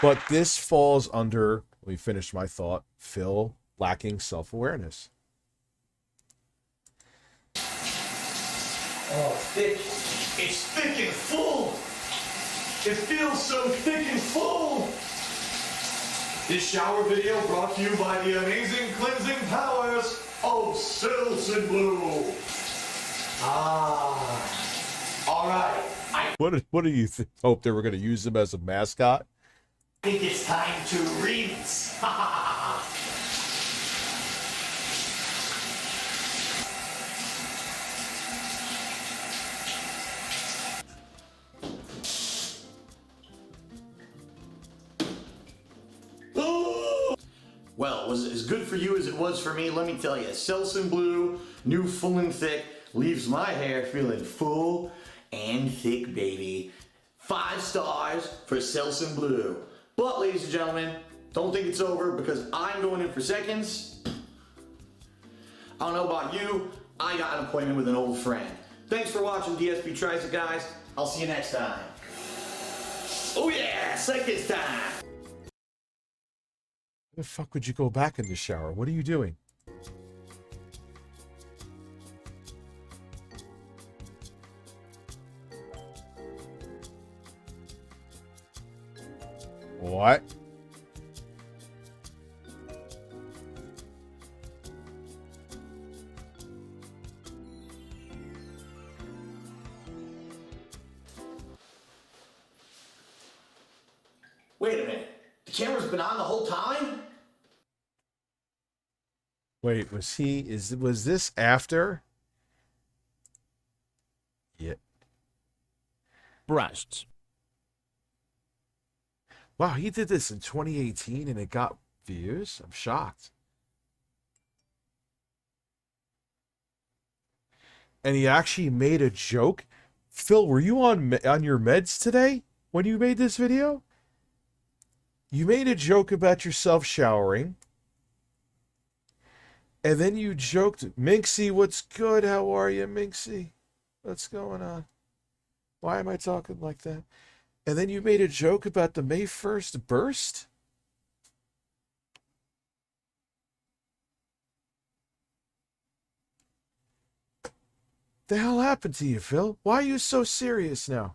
B: But this falls under, let me finish my thought, Phil lacking self-awareness.
I: Oh, thick. It's thick and full. It feels so thick and full. This shower video brought to you by the amazing cleansing powers of Silson Blue. All right.
B: What do you hope they were going to use him as a mascot?
I: I think it's time to rinse.
G: Well, it was as good for you as it was for me, let me tell you. Selsun Blue, new full and thick, leaves my hair feeling full and thick, baby. 5 stars for Selsun Blue. But, ladies and gentlemen, don't think it's over because I'm going in for seconds. I don't know about you, I got an appointment with an old friend. Thanks for watching DSP Tries It, guys. I'll see you next time. Oh yeah, seconds time.
B: Why the fuck would you go back in the shower? What are you doing? What?
G: Wait a minute. The camera's been on the whole time?
B: Wait, was this after? Yeah.
J: Breasts.
B: Wow, he did this in 2018 and it got views? I'm shocked. And he actually made a joke. Phil, were you on your meds today when you made this video? You made a joke about yourself showering. And then you joked, Minxy, what's good? How are you, Minxy? What's going on? Why am I talking like that? And then you made a joke about the May 1st burst? The hell happened to you, Phil? Why are you so serious now?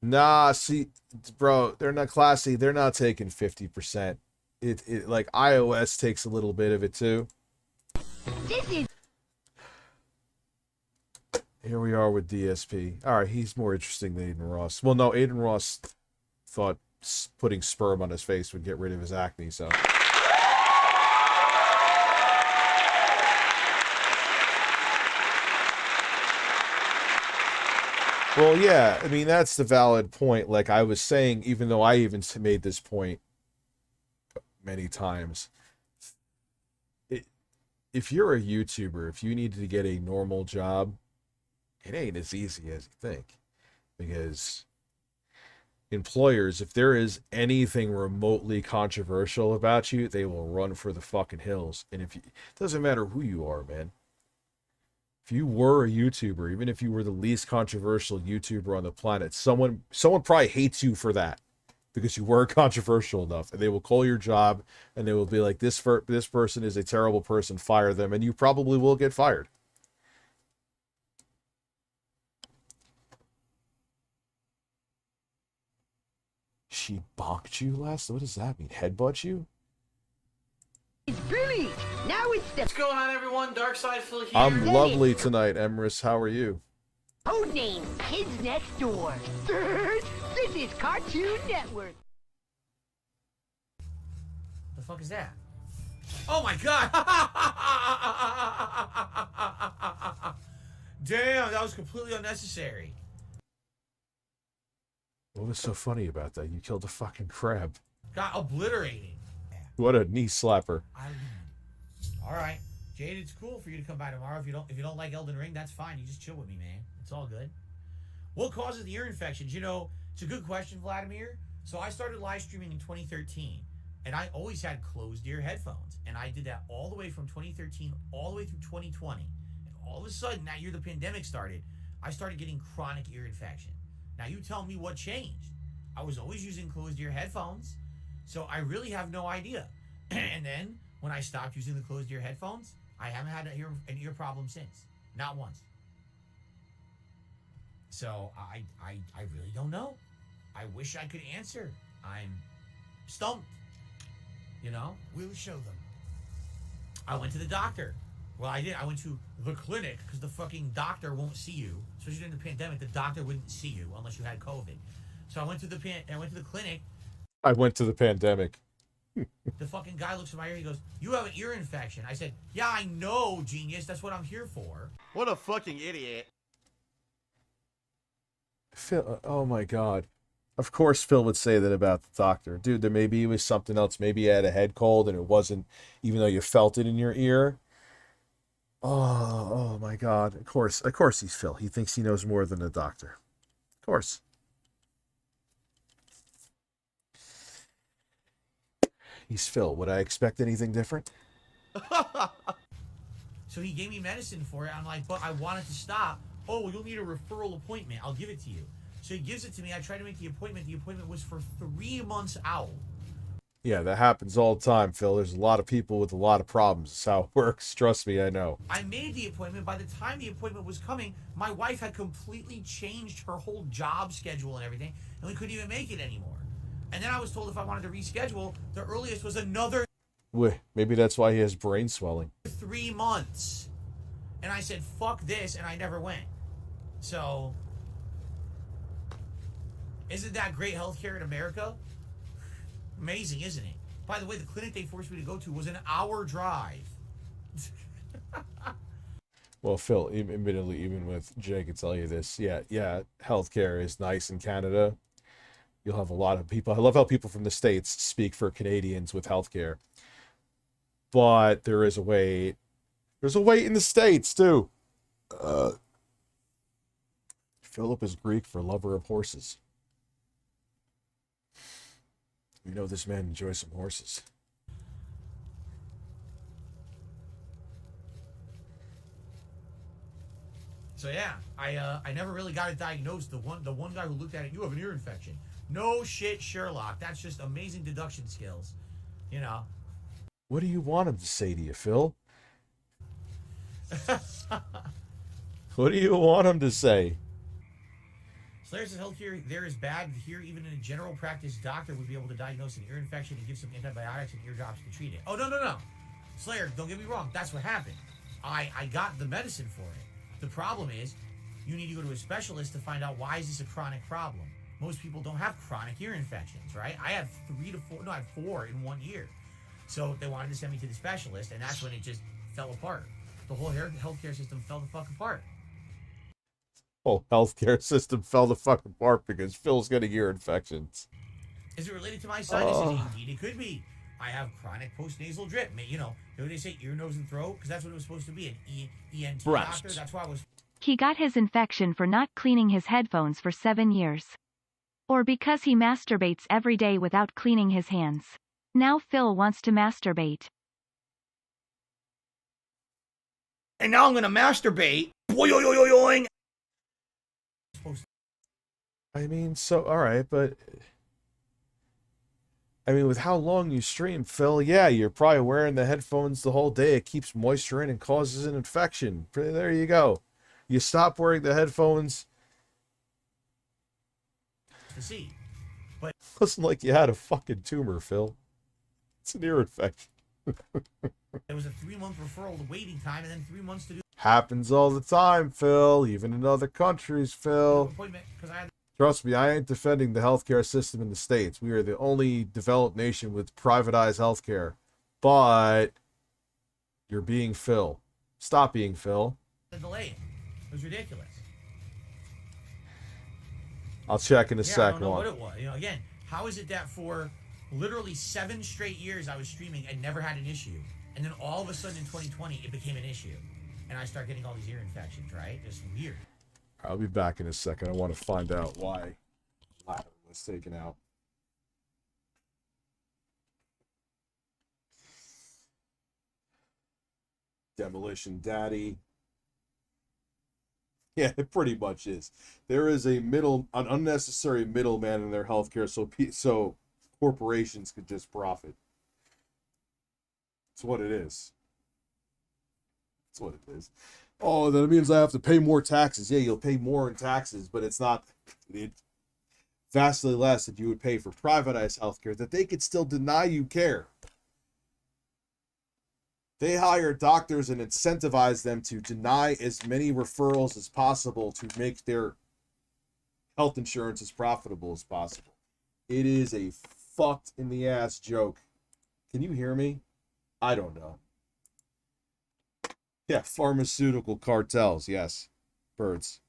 B: Nah, see, bro, they're not classy. They're not taking 50%. It like iOS takes a little bit of it too. Here we are with DSP. All right, he's more interesting than Adin Ross. Well, no, Adin Ross thought putting sperm on his face would get rid of his acne, so. Well, yeah, I mean, that's the valid point. Like I was saying, even though I even made this point many times, if you're a YouTuber, if you need to get a normal job, it ain't as easy as you think. Because employers, if there is anything remotely controversial about you, they will run for the fucking hills. And it doesn't matter who you are, man. If you were a YouTuber, even if you were the least controversial YouTuber on the planet, someone probably hates you for that because you were controversial enough, and they will call your job and they will be like, this person is a terrible person, fire them, and you probably will get fired. She bonked you last? What does that mean? Headbutt you?
N: It's Billy. Now it's the...
A: What's going on, everyone? Darkside Phil here.
B: I'm lovely tonight, Emrys. How are you?
N: Code name Kids Next Door. This is Cartoon Network.
A: The fuck is that? Oh my god! Damn, that was completely unnecessary.
B: What was so funny about that? You killed a fucking crab.
A: Got obliterated.
B: What a knee slapper.
A: All right, Jade, it's cool for you to come by tomorrow. If you don't like Elden Ring, that's fine. You just chill with me, man. It's all good. What causes the ear infections? You know, it's a good question, Vladimir. So I started live streaming in 2013, and I always had closed ear headphones, and I did that all the way from 2013 all the way through 2020. And all of a sudden, that year the pandemic started, I started getting chronic ear infection. Now you tell me what changed. I was always using closed ear headphones, so I really have no idea. And then when I stopped using the closed ear headphones, I haven't had an ear problem since. Not once. So I really don't know. I wish I could answer. I'm stumped. You know? We'll show them. I went to the doctor. Well, I did. I went to the clinic because the fucking doctor won't see you. Especially during the pandemic, the doctor wouldn't see you unless you had COVID. So I went to the clinic.
B: I went to the pandemic.
A: The fucking guy looks at my ear. He goes, "You have an ear infection." I said, "Yeah, I know, genius. That's what I'm here for."
M: What a fucking idiot.
B: Phil, oh my god. Of course Phil would say that about the doctor. Dude, there maybe it was something else. Maybe you had a head cold and it wasn't, even though you felt it in your ear. Oh my god. Of course he's Phil. He thinks he knows more than the doctor. Of course. He's Phil. Would I expect anything different?
A: So he gave me medicine for it. I'm like, but I want it to stop. Oh, well, you'll need a referral appointment. I'll give it to you. So he gives it to me. I tried to make the appointment. The appointment was for 3 months out.
B: Yeah, that happens all the time, Phil. There's a lot of people with a lot of problems. That's how it works. Trust me, I know.
A: I made the appointment. By the time the appointment was coming, my wife had completely changed her whole job schedule and everything, and we couldn't even make it anymore. And then I was told if I wanted to reschedule, the earliest was another...
B: Maybe that's why he has brain swelling.
A: 3 months. And I said, fuck this, and I never went. So, isn't that great healthcare in America? Amazing, isn't it? By the way, the clinic they forced me to go to was an hour drive.
B: Well, Phil, admittedly, even with Jay can tell you this. Yeah, healthcare is nice in Canada. You'll have a lot of people. I love how people from the States speak for Canadians with healthcare. but there is a wait. There's a wait in the States, too. Philip is Greek for lover of horses. We know this man enjoys some horses.
A: So yeah, I never really got it diagnosed. The one guy who looked at it, you have an ear infection. No shit, Sherlock. That's just amazing deduction skills. You know.
B: What do you want him to say to you, Phil? What do you want him to say?
A: Slayer says healthcare there is bad. Here, even in a general practice doctor would be able to diagnose an ear infection and give some antibiotics and ear drops to treat it. Oh, no. Slayer, don't get me wrong. That's what happened. I got the medicine for it. The problem is, you need to go to a specialist to find out why is this a chronic problem. Most people don't have chronic ear infections, right? I have 4 in 1 year. So they wanted to send me to the specialist, and that's when it just fell apart. The whole healthcare system fell the fuck apart.
B: Oh, healthcare system fell the fuck apart because Phil's getting ear infections.
A: Is it related to my sinuses? Indeed, it could be. I have chronic postnasal drip. You know they say ear, nose, and throat? Because that's what it was supposed to be, an ENT
C: Breasts.
A: doctor. That's why I was...
C: He got his infection for not cleaning his headphones for 7 years. Or because he masturbates every day without cleaning his hands. Now Phil wants to masturbate.
A: And now I'm going to masturbate. Boing.
B: I mean, so, alright, but... I mean, with how long you stream, Phil, yeah, you're probably wearing the headphones the whole day. It keeps moisture in and causes an infection. There you go. You stop wearing the headphones.
A: To see. But
B: it wasn't like you had a fucking tumor, Phil. It's an ear infection.
A: there was a 3-month referral waiting time and then 3 months to do...
B: Happens all the time, Phil. Even in other countries, Phil.
A: Appointment, because I had...
B: Trust me, I ain't defending the healthcare system in the States. We are the only developed nation with privatized healthcare. But you're being Phil. Stop being Phil.
A: The delay. It was ridiculous.
B: I'll check in a
A: I
B: sec.
A: don't know what it was. You know, again, how is it that for literally 7 straight years I was streaming and never had an issue, and then all of a sudden in 2020 it became an issue, and I start getting all these ear infections, right? It's weird.
B: I'll be back in a second. I want to find out why ladder was taken out. Demolition Daddy. Yeah, it pretty much is. There is an unnecessary middleman in their healthcare, so corporations could just profit. That's what it is. That's what it is. Oh, that means I have to pay more taxes. Yeah, you'll pay more in taxes, but it's vastly less that you would pay for privatized healthcare, that they could still deny you care. They hire doctors and incentivize them to deny as many referrals as possible to make their health insurance as profitable as possible. It is a fucked in the ass joke. Can you hear me? I don't know. Yeah, pharmaceutical cartels, yes. Birds.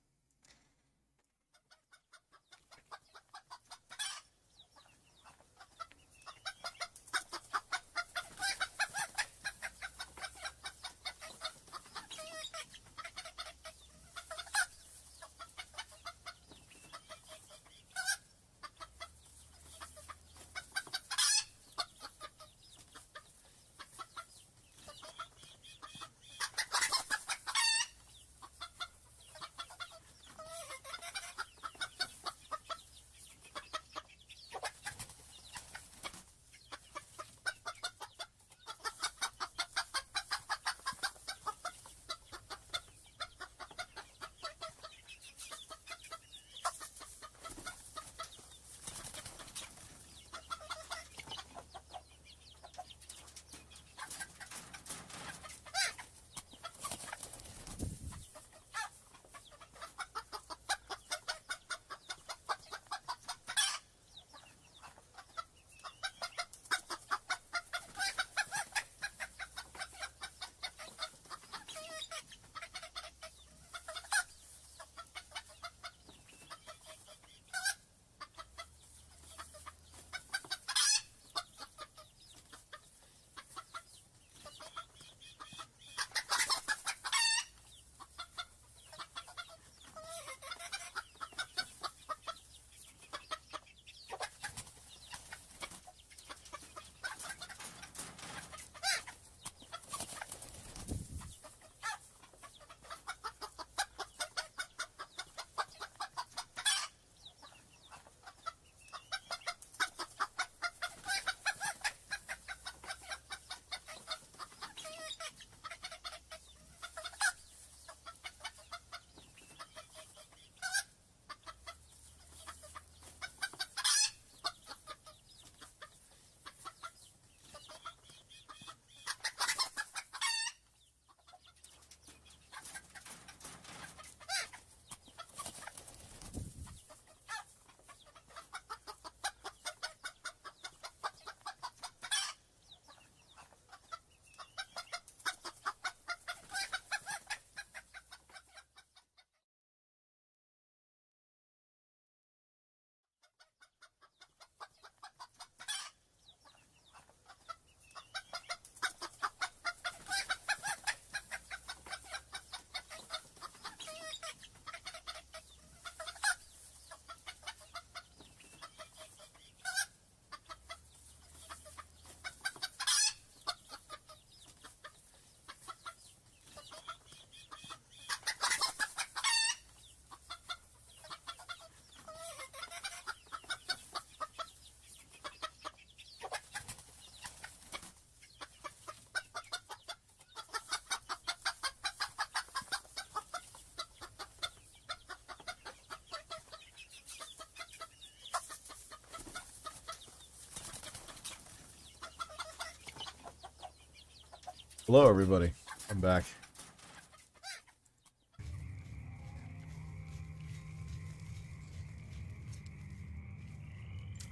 B: Hello, everybody. I'm back.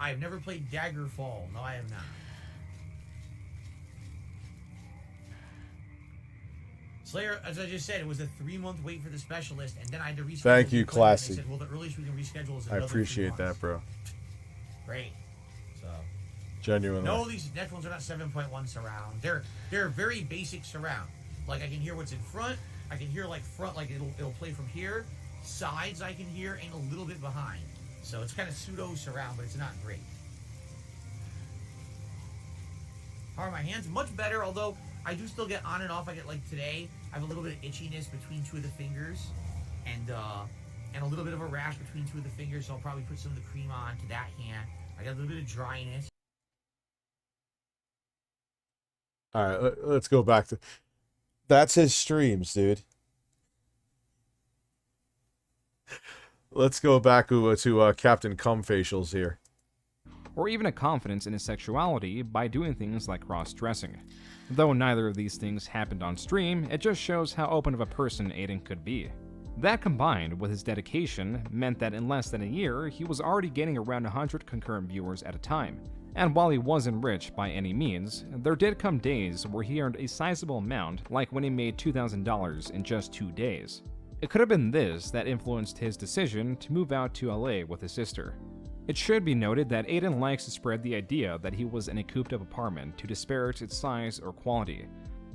A: I have never played Daggerfall. No, I have not. Slayer, as I just said, it was a 3-month wait for the specialist, and then I had to reschedule.
B: Thank you,
A: the
B: Classy.
A: They said, well, the earliest we can reschedule is
B: I
A: another 3
B: appreciate
A: months.
B: that, bro.
A: Great. So.
B: Genuinely.
A: No, these headphones are not 7.1 surround. They're very basic surround. Like I can hear what's in front. I can hear like front, like it'll play from here. Sides I can hear, and a little bit behind. So it's kind of pseudo surround, but it's not great. How are my hands? Much better, although I do still get on and off. I get like today, I have a little bit of itchiness between 2 of the fingers, and a little bit of a rash between 2 of the fingers. So I'll probably put some of the cream on to that hand. I got a little bit of dryness.
B: All right, let's go back to. That's his streams, dude. Let's go back to Captain Cum facials here.
F: Or even a confidence in his sexuality by doing things like cross-dressing. Though neither of these things happened on stream, it just shows how open of a person Adin could be. That combined with his dedication meant that in less than a year, he was already gaining around 100 concurrent viewers at a time. And while he wasn't rich by any means, there did come days where he earned a sizable amount, like when he made $2,000 in just 2 days. It could have been this that influenced his decision to move out to LA with his sister. It should be noted that Adin likes to spread the idea that he was in a cooped-up apartment to disparage its size or quality.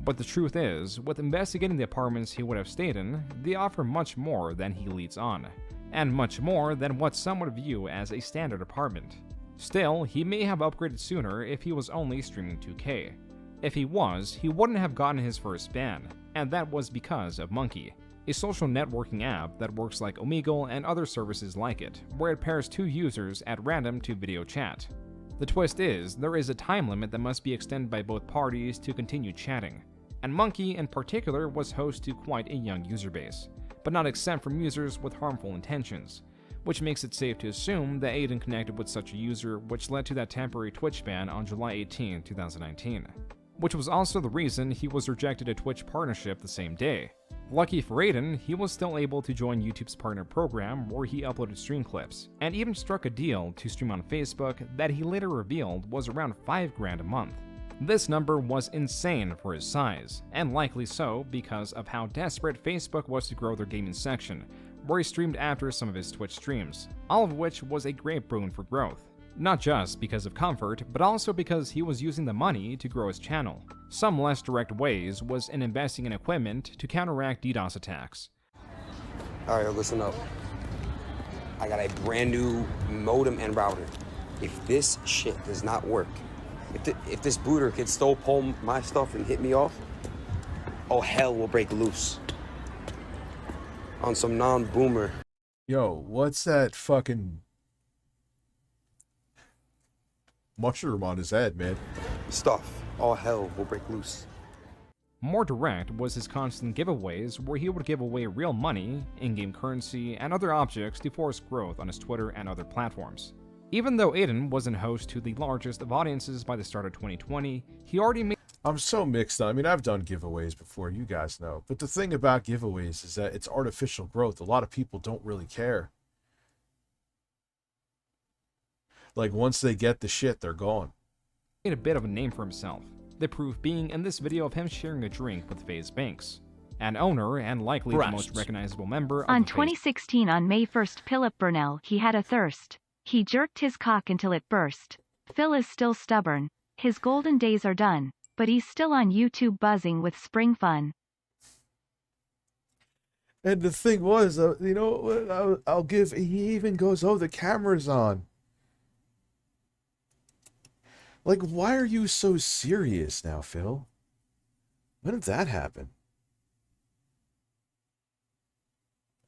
F: But the truth is, with investigating the apartments he would have stayed in, they offer much more than he leads on, and much more than what some would view as a standard apartment. Still, he may have upgraded sooner if he was only streaming 2K. If he was, he wouldn't have gotten his first ban, and that was because of Monkey, a social networking app that works like Omegle and other services like it, where it pairs 2 users at random to video chat. The twist is, there is a time limit that must be extended by both parties to continue chatting, and Monkey in particular was host to quite a young user base, but not exempt from users with harmful intentions, which makes it safe to assume that Adin connected with such a user, which led to that temporary Twitch ban on July 18, 2019. Which was also the reason he was rejected a Twitch partnership the same day. Lucky for Adin, he was still able to join YouTube's partner program where he uploaded stream clips, and even struck a deal to stream on Facebook that he later revealed was around $5,000 a month. This number was insane for his size, and likely so because of how desperate Facebook was to grow their gaming section, where he streamed after some of his Twitch streams, all of which was a great boon for growth. Not just because of comfort, but also because he was using the money to grow his channel. Some less direct ways was in investing in equipment to counteract DDoS attacks.
L: Alright, listen up. I got a brand new modem and router. If this shit does not work, if this booter could still pull my stuff and hit me off, oh hell will break loose. On some non-boomer.
B: Yo, what's that fucking mushroom on his head, man?
L: Stuff. All hell will break loose.
F: More direct was his constant giveaways, where he would give away real money, in-game currency, and other objects to force growth on his Twitter and other platforms. Even though Adin wasn't host to the largest of audiences by the start of 2020, he already made...
B: I'm so mixed on. I mean, I've done giveaways before, you guys know. But the thing about giveaways is that it's artificial growth. A lot of people don't really care. Like, once they get the shit, they're gone.
F: Made a bit of a name for himself. The proof being in this video of him sharing a drink with FaZe Banks, an owner and likely the most recognizable member of
C: On
F: the
C: 2016 on May 1st, Philip Burnell, he had a thirst. He jerked his cock until it burst. Phil is still stubborn. His golden days are done, but he's still on YouTube buzzing with spring fun.
B: And the thing was, you know, I'll give, he even goes, oh, the camera's on. Like, why are you so serious now, Phil? When did that happen?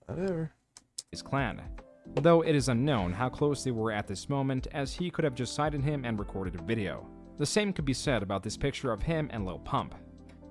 B: Whatever.
F: His clan. Though it is unknown how close they were at this moment, as he could have just sighted him and recorded a video. The same could be said about this picture of him and Lil Pump.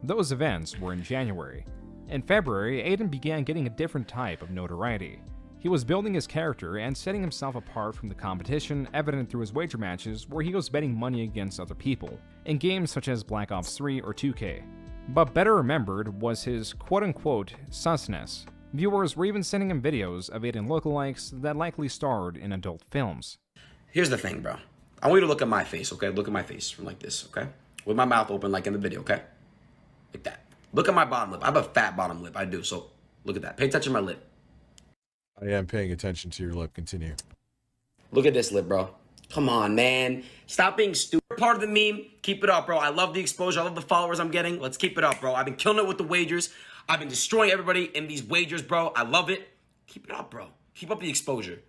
F: Those events were in January. In February, Adin began getting a different type of notoriety. He was building his character and setting himself apart from the competition, evident through his wager matches where he was betting money against other people, in games such as Black Ops 3 or 2K. But better remembered was his quote-unquote susness. Viewers were even sending him videos of Adin lookalikes that likely starred in adult films.
L: Here's the thing, bro. I want you to look at my face, okay? Look at my face from like this, okay? With my mouth open like in the video, okay? Like that. Look at my bottom lip. I have a fat bottom lip. I do, so look at that. Pay attention to my lip.
B: I am paying attention to your lip. Continue.
L: Look at this lip, bro. Come on, man. Stop being stupid. Part of the meme. Keep it up, bro. I love the exposure. I love the followers I'm getting. Let's keep it up, bro. I've been killing it with the wagers. I've been destroying everybody in these wagers, bro. I love it. Keep it up, bro. Keep up the exposure.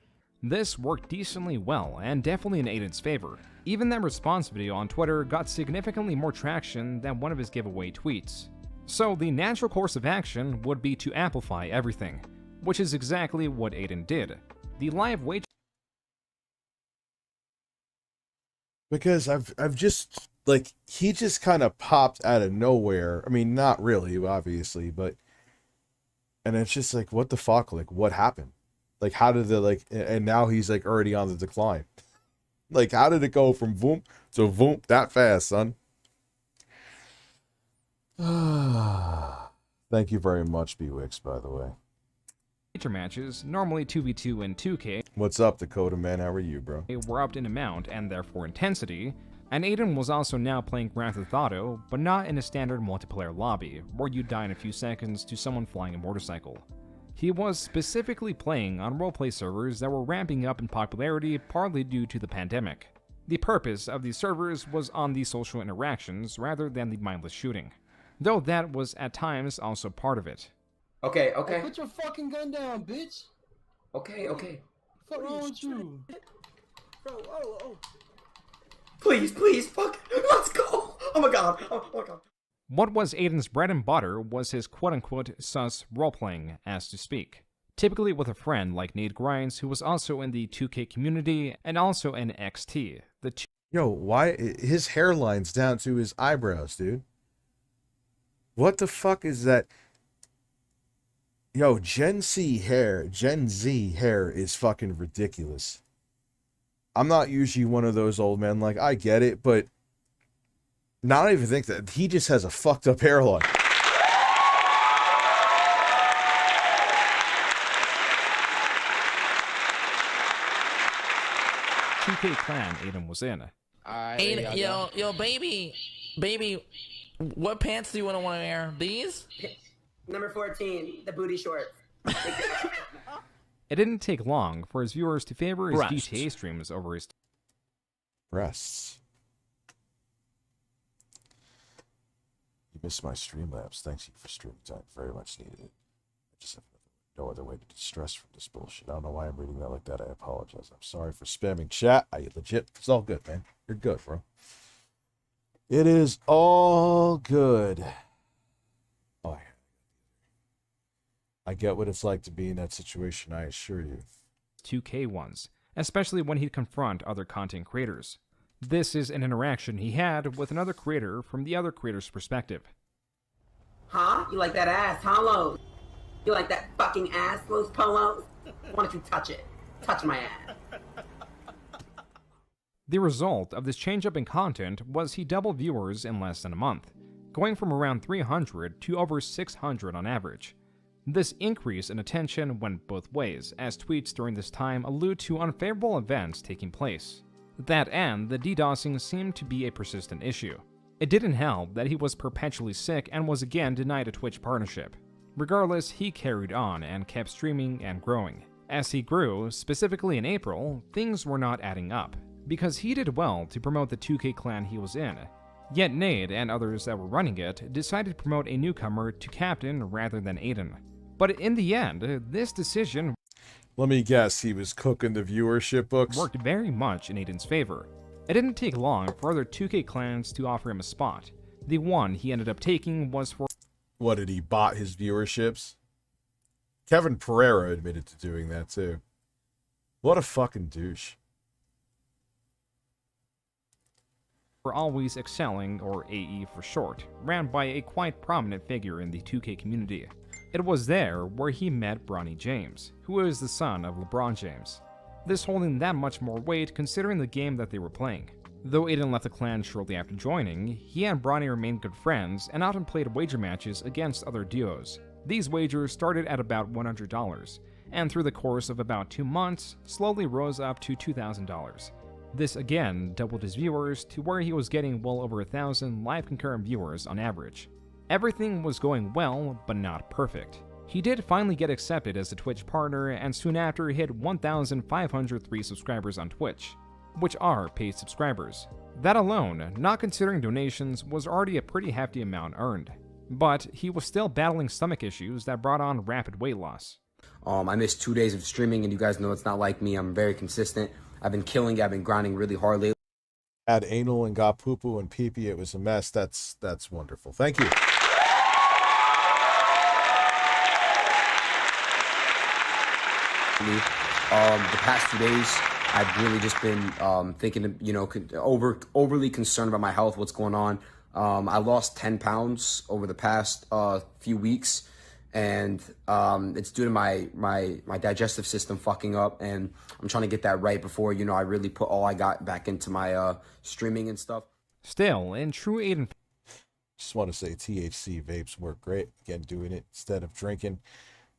F: This worked decently well, and definitely in Adin's favor. Even that response video on Twitter got significantly more traction than one of his giveaway tweets. So the natural course of action would be to amplify everything, which is exactly what Adin did. The live wager...
B: Because I've just, like, he just kind of popped out of nowhere. I mean, not really, obviously, but... And it's just like, what the fuck? Like, what happened? Like, how did the, like... And now he's, like, already on the decline. Like, how did it go from voom to voom that fast, son? Thank you very much, Bewix, by the way.
F: Matches, normally 2v2 and 2K,
B: What's up, Dakota man? How are you, bro?
F: were upped in amount and therefore intensity, and Adin was also now playing Grand Theft Auto, but not in a standard multiplayer lobby, where you die in a few seconds to someone flying a motorcycle. He was specifically playing on roleplay servers that were ramping up in popularity partly due to the pandemic. The purpose of these servers was on the social interactions rather than the mindless shooting, though that was at times also part of it.
L: Okay.
O: Hey, put your fucking gun down, bitch.
L: Okay.
O: What's wrong with you?
L: Bro, oh. Please, fuck. Let's go. Oh my god.
F: What was Adin's bread and butter was his quote-unquote sus roleplaying, as to speak. Typically with a friend like Nate Grimes, who was also in the 2K community and also in XT.
B: Yo, why his hairline's down to his eyebrows, dude? What the fuck is that? Yo, Gen Z hair is fucking ridiculous. I'm not usually one of those old men, like, I get it, but not even think that he just has a fucked up hairline.
F: 2K clan Adin was in.
P: Adin, yo, baby, what pants do you want to wear? These?
Q: Number 14, the booty shorts.
F: It didn't take long for his viewers to favor his
J: Breasts.
F: GTA streams over his
B: Breasts. You missed my StreamLabs. Thanks you for stream time. Very much needed it. I just have no other way to distress from this bullshit. I don't know why I'm reading that like that. I apologize. I'm sorry for spamming chat. I legit. It's all good, man. You're good, bro. It is all good. Oh, I get what it's like to be in that situation, I assure you.
F: 2K ones, especially when he'd confront other content creators. This is an interaction he had with another creator from the other creator's perspective.
Q: Huh? You like that ass, huh, Lowe's? You like that fucking ass, Lowe's Polos? Why don't you touch it? Touch my ass.
F: The result of this change-up in content was he doubled viewers in less than a month, going from around 300 to over 600 on average. This increase in attention went both ways, as tweets during this time allude to unfavorable events taking place. That and the DDoSing seemed to be a persistent issue. It didn't help that he was perpetually sick and was again denied a Twitch partnership. Regardless, he carried on and kept streaming and growing. As he grew, specifically in April, things were not adding up, because he did well to promote the 2K clan he was in. Yet Nade and others that were running it decided to promote a newcomer to captain rather than Adin. But in the end, this decision,
B: let me guess, he was cooking the viewership books?
F: Worked very much in Adin's favor. It didn't take long for other 2K clans to offer him a spot. The one he ended up taking was for...
B: What, did he bot his viewerships? Kevin Pereira admitted to doing that too. What a fucking douche.
F: For Always Excelling, or AE for short, ran by a quite prominent figure in the 2K community. It was there where he met Bronny James, who is the son of LeBron James. This holding that much more weight considering the game that they were playing. Though Adin left the clan shortly after joining, he and Bronny remained good friends and often played wager matches against other duos. These wagers started at about $100, and through the course of about 2 months, slowly rose up to $2,000. This again doubled his viewers to where he was getting well over 1,000 live concurrent viewers on average. Everything was going well, but not perfect. He did finally get accepted as a Twitch partner, and soon after hit 1,503 subscribers on Twitch, which are paid subscribers. That alone, not considering donations, was already a pretty hefty amount earned. But he was still battling stomach issues that brought on rapid weight loss.
L: I missed 2 days of streaming, and you guys know it's not like me. I'm very consistent. I've been killing it. I've been grinding really hard lately.
B: Had anal and got poo-poo and pee-pee. It was a mess. That's wonderful. Thank you.
L: The past 2 days, I've really just been thinking, you know, overly concerned about my health, what's going on. I lost 10 pounds over the past few weeks, and it's due to my digestive system fucking up, and I'm trying to get that right before, you know, I really put all I got back into my streaming and stuff.
F: Still, in true Adin...
B: Just want to say THC vapes work great. Again, doing it instead of drinking.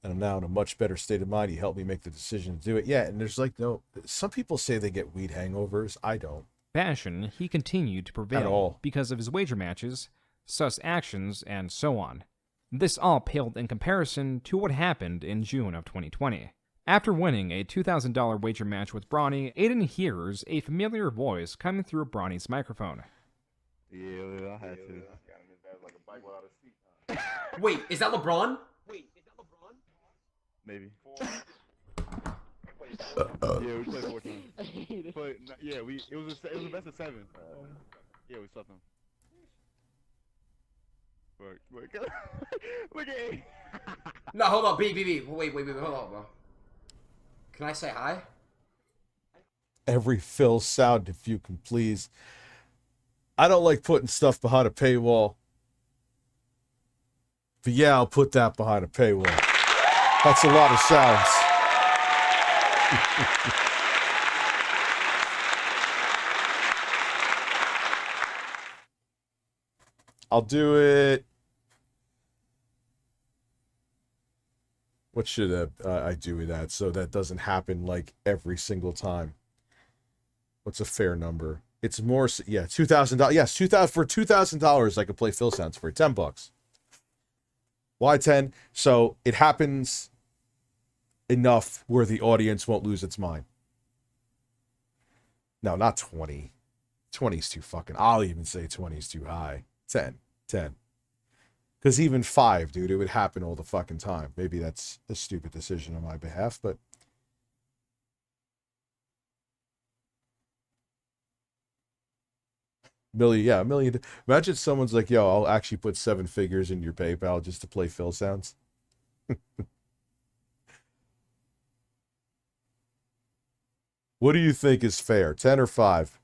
B: And I'm now in a much better state of mind. He helped me make the decision to do it. Yeah, and there's like no... Some people say they get weed hangovers. I don't.
F: Fashion, he continued to prevail
B: At all.
F: because of his wager matches, sus actions, and so on. This all paled in comparison to what happened in June of 2020. After winning a $2,000 wager match with Bronny, Adin hears a familiar voice coming through Bronny's microphone.
R: Yeah, I had to.
L: Wait, is that LeBron?
R: Maybe. Yeah, we played 4 times. But yeah, it was a best of 7. Yeah, we swept them. Look at A.
L: No, hold on, B. Wait, hold on, bro. Can I say hi?
B: Every Phil sound, if you can please. I don't like putting stuff behind a paywall. But yeah, I'll put that behind a paywall. That's a lot of sounds. I'll do it. What should I do with that so that doesn't happen like every single time? What's a fair number? It's more, yeah, $2,000. Yes, $2,000 for $2,000. I could play Phil sounds for $10. Why 10? So it happens enough where the audience won't lose its mind. No, not 20. 20 is too fucking... I'll even say 20 is too high. 10. Because even 5, dude, it would happen all the fucking time. Maybe that's a stupid decision on my behalf, but... $1 million. Imagine someone's like, yo, I'll actually put 7 figures in your PayPal just to play Phil sounds. What do you think is fair? 10 or 5?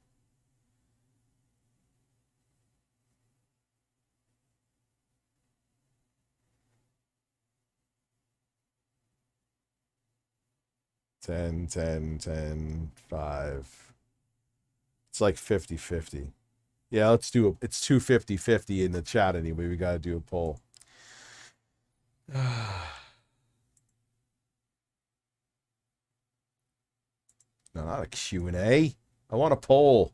B: $10, 5. It's like 50-50. Yeah, let's do it. It's 250-50 in the chat anyway. We got to do a poll. No, not a Q&A. I want a poll.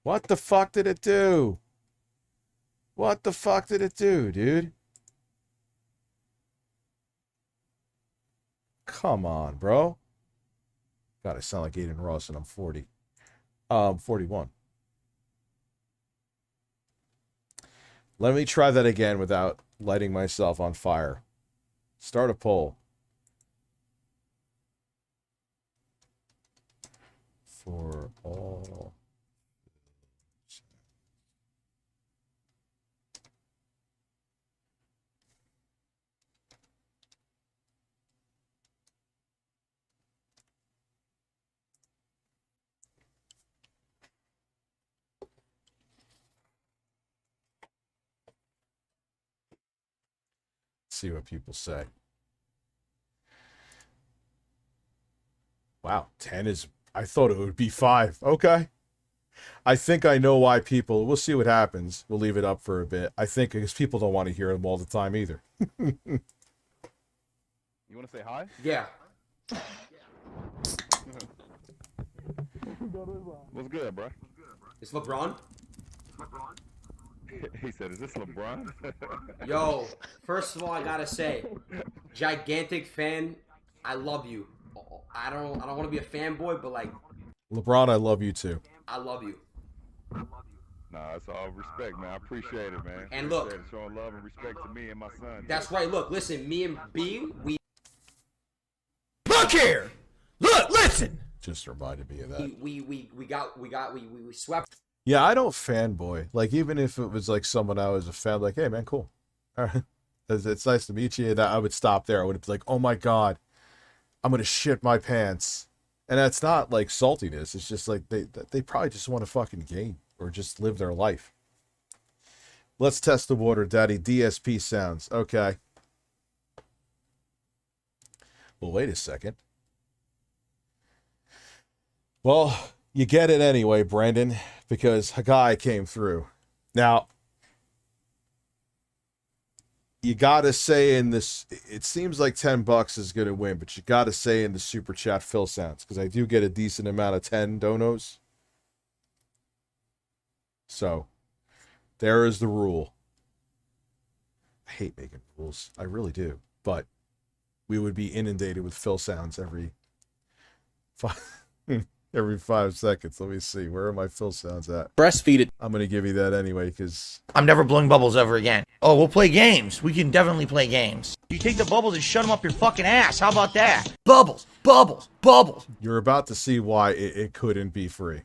B: What the fuck did it do? What the fuck did it do, dude? Come on, bro. God, I sound like Adin Ross and I'm 40. 41. Let me try that again without lighting myself on fire. Start a poll. For all... see what people say. Wow, 10 is... I thought it would be 5. Okay. I think I know why people... We'll see what happens. We'll leave it up for a bit. I think because people don't want to hear them all the time either.
R: You want to say hi?
L: Yeah.
R: What's good, bro?
L: It's LeBron.
R: He said, "Is this LeBron?"
L: Yo, first of all, I gotta say, gigantic fan. I love you. I don't want to be a fanboy, but like,
B: LeBron, I love you too.
L: I love you.
R: Nah, it's all respect, man. I appreciate it, man.
L: And look,
R: Appreciate it. Showing love and respect to me and my son.
L: That's right. Look, listen, me and B, we.
A: Look here. Look, listen.
B: Just reminded me of that.
L: We swept.
B: Yeah, I don't fanboy. Like, even if it was like someone I was a fan, like, hey man, cool. All right. It's nice to meet you. That I would stop there. I would be like, oh my God, I'm gonna shit my pants. And that's not like saltiness. It's just like they probably just want to fucking game or just live their life. Let's test the water, Daddy. DSP sounds. Okay. Well, wait a second. Well, you get it anyway, Brandon, because a guy came through. Now, you gotta say in this, it seems like $10 is gonna win, but you gotta say in the super chat Phil sounds, because I do get a decent amount of 10 donos. So, there is the rule. I hate making rules. I really do. But we would be inundated with Phil sounds every 5 seconds. Let me see. Where are my Phil sounds at?
A: Breastfeed it.
B: I'm going to give you that anyway, because...
A: I'm never blowing bubbles ever again. Oh, we'll play games. We can definitely play games. You take the bubbles and shut them up your fucking ass. How about that? Bubbles, bubbles, bubbles.
B: You're about to see why it couldn't be free.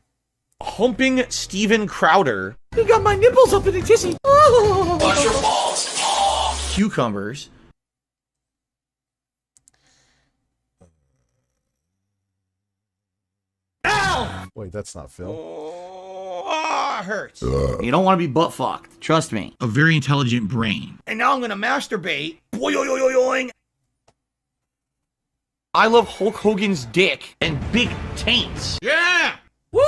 A: Humping Steven Crowder. You got my nipples up in a tissy. Oh.
I: Watch your balls. Oh.
A: Cucumbers. Ow!
B: Wait, that's not Phil.
A: Oh, it hurts. You don't want to be butt fucked. Trust me. A very intelligent brain. And now I'm gonna masturbate. Boing. I love Hulk Hogan's dick and big taints. Yeah! Woo!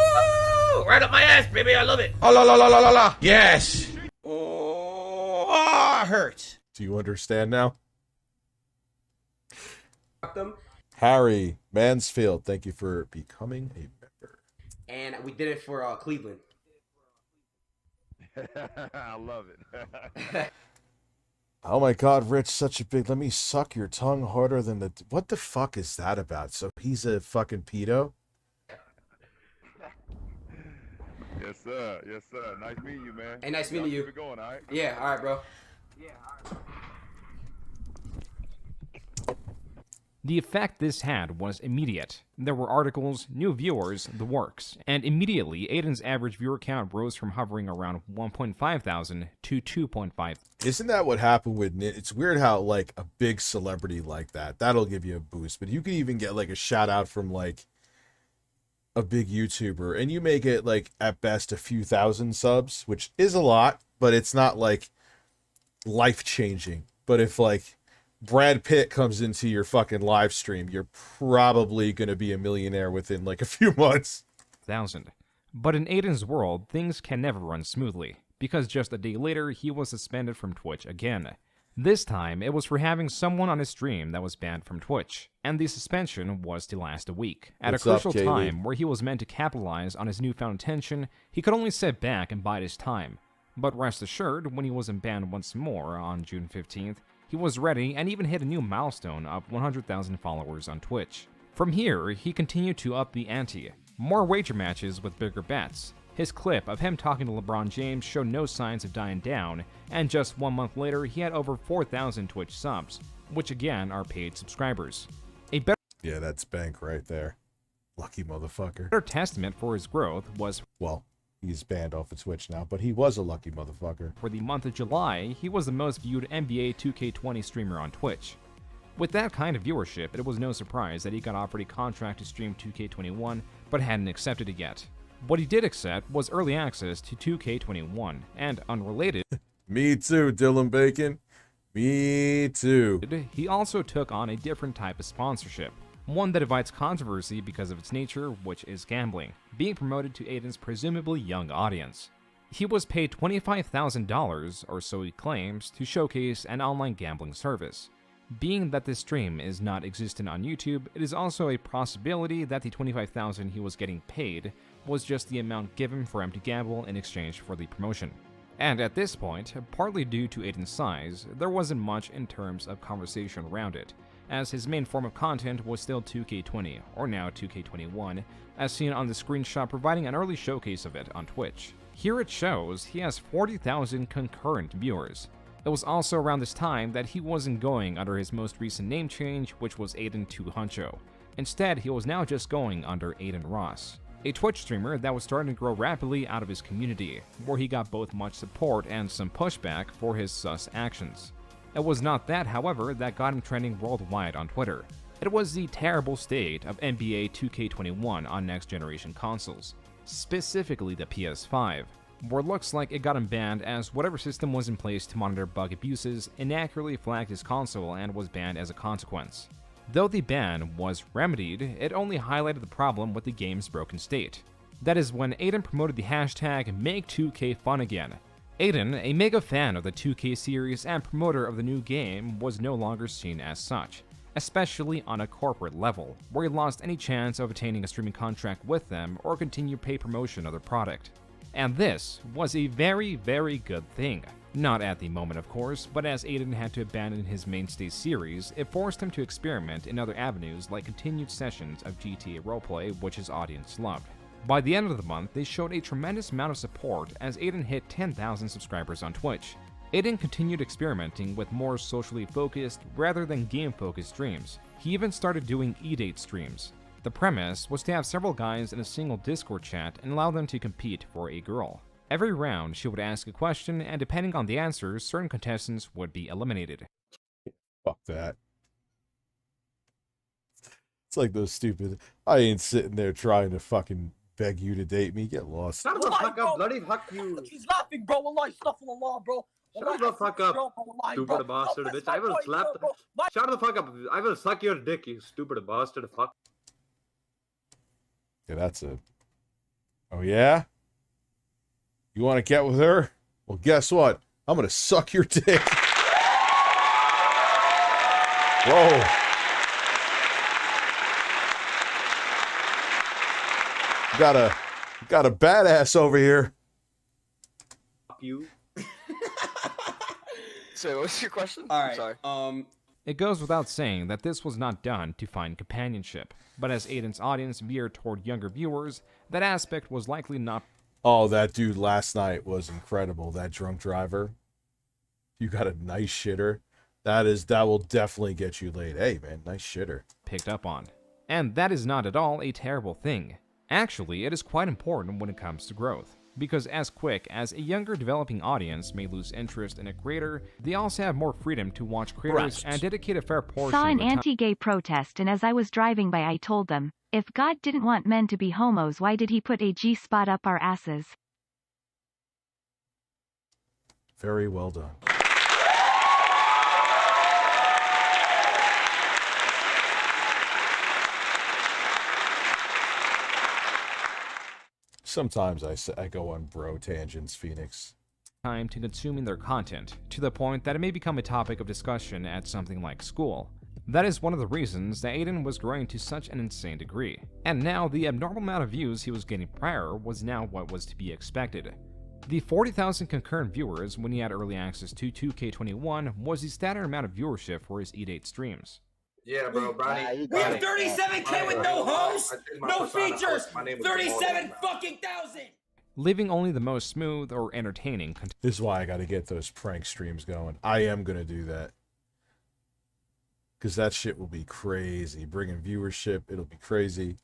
A: Right up my ass, baby. I love it. Oh, la la la la la la. Yes. Oh, it hurts.
B: Do you understand now? Harry Mansfield, thank you for becoming a member.
L: And we did it for Cleveland.
R: I love it.
B: Oh my God, Rich, such a big... Let me suck your tongue harder than the... What the fuck is that about? So he's a fucking pedo?
R: Yes, sir. Yes, sir. Nice meeting you, man.
L: Hey, nice meeting you.
R: Keep it going, all right?
L: Yeah, all right, bro.
F: The effect this had was immediate. There were articles, new viewers, the works, and immediately Adin's average viewer count rose from hovering around 1.5 thousand to 2.5.
B: Isn't that what happened with... It's weird how, like, a big celebrity like that, that'll give you a boost, but you can even get, like, a shout out from, like, a big YouTuber, and you may get, like, at best a few thousand subs, which is a lot, but it's not, like, life-changing. But if, like, Brad Pitt comes into your fucking live stream, you're probably going to be a millionaire within, like, a few months.
F: But in Adin's world, things can never run smoothly, because just a day later, he was suspended from Twitch again. This time, it was for having someone on his stream that was banned from Twitch, and the suspension was to last a week. At a crucial time where he was meant to capitalize on his newfound attention, he could only sit back and bide his time. But rest assured, when he was banned once more on June 15th, he was ready and even hit a new milestone of 100,000 followers on Twitch. From here, he continued to up the ante. More wager matches with bigger bets. His clip of him talking to LeBron James showed no signs of dying down, and just 1 month later, he had over 4,000 Twitch subs, which again are paid subscribers. A better
B: Yeah, that's bank right there. Lucky motherfucker.
F: Better testament for his growth was,
B: well, he's banned off of Twitch now, but he was a lucky motherfucker.
F: For the month of July, he was the most viewed NBA 2K20 streamer on Twitch. With that kind of viewership, it was no surprise that he got offered a contract to stream 2K21, but hadn't accepted it yet. What he did accept was early access to 2K21, and unrelated...
B: Me too, Dylan Bacon. Me too.
F: He also took on a different type of sponsorship, one that invites controversy because of its nature, which is gambling, being promoted to Adin's presumably young audience. He was paid $25,000, or so he claims, to showcase an online gambling service. Being that this stream is not existent on YouTube, it is also a possibility that the $25,000 he was getting paid was just the amount given for him to gamble in exchange for the promotion. And at this point, partly due to Adin's size, there wasn't much in terms of conversation around it, as his main form of content was still 2K20, or now 2K21, as seen on the screenshot providing an early showcase of it on Twitch. Here it shows he has 40,000 concurrent viewers. It was also around this time that he wasn't going under his most recent name change, which was Adin 2 Huncho. Instead, he was now just going under Adin Ross, a Twitch streamer that was starting to grow rapidly out of his community, where he got both much support and some pushback for his sus actions. It was not that, however, that got him trending worldwide on Twitter. It was the terrible state of NBA 2K21 on next-generation consoles, specifically the PS5, where it looks like it got him banned as whatever system was in place to monitor bug abuses inaccurately flagged his console and was banned as a consequence. Though the ban was remedied, it only highlighted the problem with the game's broken state. That is when Adin promoted the hashtag #MakeTwo-KFunAgain. Adin, a mega fan of the 2K series and promoter of the new game, was no longer seen as such, especially on a corporate level, where he lost any chance of attaining a streaming contract with them or continue pay promotion of their product. And this was a very, very good thing. Not at the moment, of course, but as Adin had to abandon his mainstay series, it forced him to experiment in other avenues like continued sessions of GTA roleplay, which his audience loved. By the end of the month, they showed a tremendous amount of support as Adin hit 10,000 subscribers on Twitch. Adin continued experimenting with more socially focused rather than game-focused streams. He even started doing E-Date streams. The premise was to have several guys in a single Discord chat and allow them to compete for a girl. Every round, she would ask a question, and depending on the answers, certain contestants would be eliminated.
B: Fuck that. It's like those stupid, I ain't sitting there trying to fucking beg you to date me. Get lost.
S: Shut the fuck up, bloody fuck you.
T: He's laughing, bro. Wallahi, astaghfirullah, bro.
S: Shut the fuck up, stupid bastard, bitch. I will slap the... Shut the fuck up. I will suck your dick, you stupid bastard. Fuck.
B: Yeah, that's it. Oh, yeah? You want to get with her? Well, guess what? I'm going to suck your dick. Whoa. Got a badass over here.
S: You.
T: So, what's your question?
L: All right.
T: Sorry.
F: It goes without saying that this was not done to find companionship, but as Adin's audience veered toward younger viewers, that aspect was likely not.
B: Oh, that dude last night was incredible. That drunk driver. You got a nice shitter. That will definitely get you laid. Hey, man, nice shitter.
F: Picked up on. And that is not at all a terrible thing. Actually, it is quite important when it comes to growth, because as quick as a younger developing audience may lose interest in a creator, they also have more freedom to watch creators and dedicate a fair portion
C: Saw an
F: of their
C: anti-gay protest, and as I was driving by I told them, if God didn't want men to be homos, why did he put a G-spot up our asses?
B: Very well done. Sometimes I go on bro tangents, Phoenix.
F: Time to consuming their content, to the point that it may become a topic of discussion at something like school. That is one of the reasons that Adin was growing to such an insane degree. And now the abnormal amount of views he was getting prior was now what was to be expected. The 40,000 concurrent viewers when he had early access to 2K21 was the standard amount of viewership for his E-Date streams.
S: Yeah, bro, Brownie.
T: We have 37K with no hosts, no features, 37 fucking thousand.
F: Leaving only the most smooth or entertaining content.
B: This is why I got to get those prank streams going. I am going to do that. Because that shit will be crazy. Bringing viewership, it'll be crazy.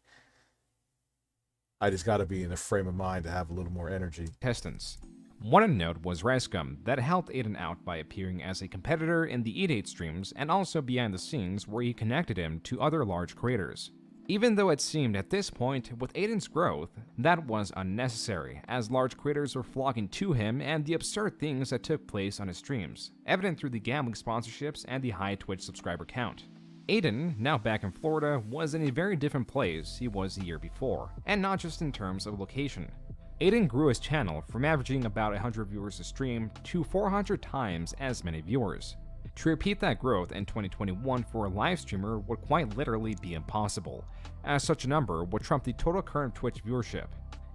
B: I just got to be in a frame of mind to have a little more energy.
F: Contestants. One to note was Rescum, that helped Adin out by appearing as a competitor in the E-Date streams and also behind the scenes where he connected him to other large creators. Even though it seemed at this point, with Adin's growth, that was unnecessary, as large creators were flocking to him and the absurd things that took place on his streams, evident through the gambling sponsorships and the high Twitch subscriber count. Adin, now back in Florida, was in a very different place he was the year before, and not just in terms of location. Adin grew his channel from averaging about 100 viewers a stream to 400 times as many viewers. To repeat that growth in 2021 for a live streamer would quite literally be impossible, as such a number would trump the total current Twitch viewership.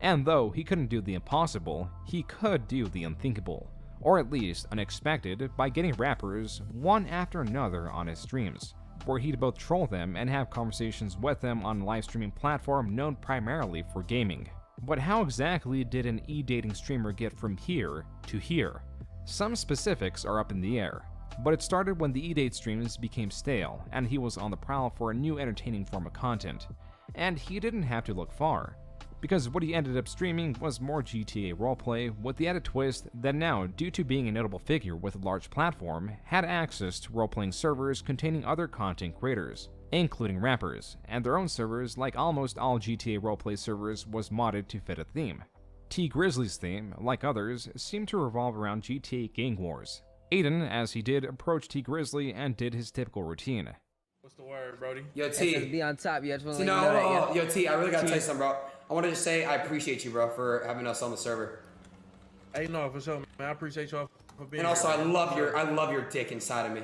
F: And though he couldn't do the impossible, he could do the unthinkable, or at least unexpected, by getting rappers one after another on his streams, where he'd both troll them and have conversations with them on a live streaming platform known primarily for gaming. But how exactly did an e-dating streamer get from here to here? Some specifics are up in the air. But it started when the e-date streams became stale, and he was on the prowl for a new entertaining form of content. And he didn't have to look far, because what he ended up streaming was more GTA roleplay, with the added twist that now, due to being a notable figure with a large platform, had access to role-playing servers containing other content creators, including rappers, and their own servers, like almost all GTA roleplay servers, was modded to fit a theme. T Grizzly's theme, like others, seemed to revolve around GTA gang wars. Adin, as he did, approached T Grizzly and did his typical routine.
T: What's the word, Brody?
Q: Yo, T.
T: SSB on top. You just want to
Q: T,
T: let you know that,
Q: yo, T, I really gotta tell you something, bro. I wanted to say I appreciate you, bro, for having us on the server.
T: Hey, no, for sure, man. I appreciate y'all for being
Q: And also,
T: here.
Q: I love your dick inside of me.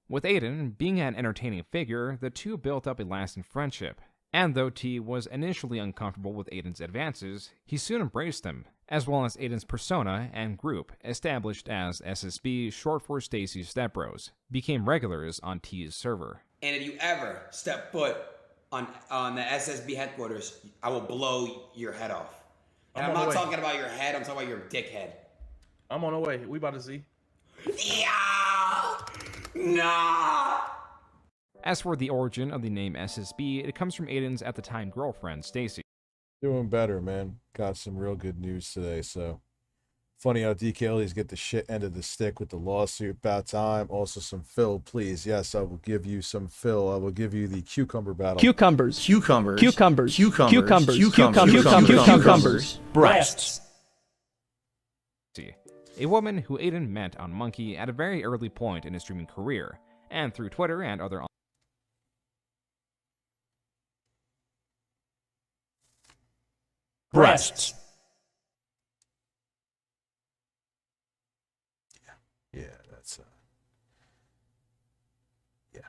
F: With Adin being an entertaining figure, the two built up a lasting friendship. And though T was initially uncomfortable with Adin's advances, he soon embraced them, as well as Adin's persona and group, established as SSB, short for Stacy's Stepbros, became regulars on T's server.
Q: And if you ever step foot on the SSB headquarters, I will blow your head off. And I'm not talking about your head, I'm talking about your dick head.
T: I'm on the way. We about to see.
Q: Yeah! Nah!
F: As for the origin of the name SSB, it comes from Adin's at the time girlfriend, Stacy.
B: Doing better, man. Got some real good news today, so. Funny how DKLEs get the shit end of the stick with the lawsuit. About time. Also some fill, please. Yes, I will give you some fill. I will give you the cucumber battle.
M: Cucumbers.
G: Cucumbers.
M: Cucumbers.
G: Cucumbers.
M: Cucumbers. Breasts.
F: A woman who Adin met on Monkey at a very early point in his streaming career, and through Twitter and other
M: Breasts.
B: Yeah, that's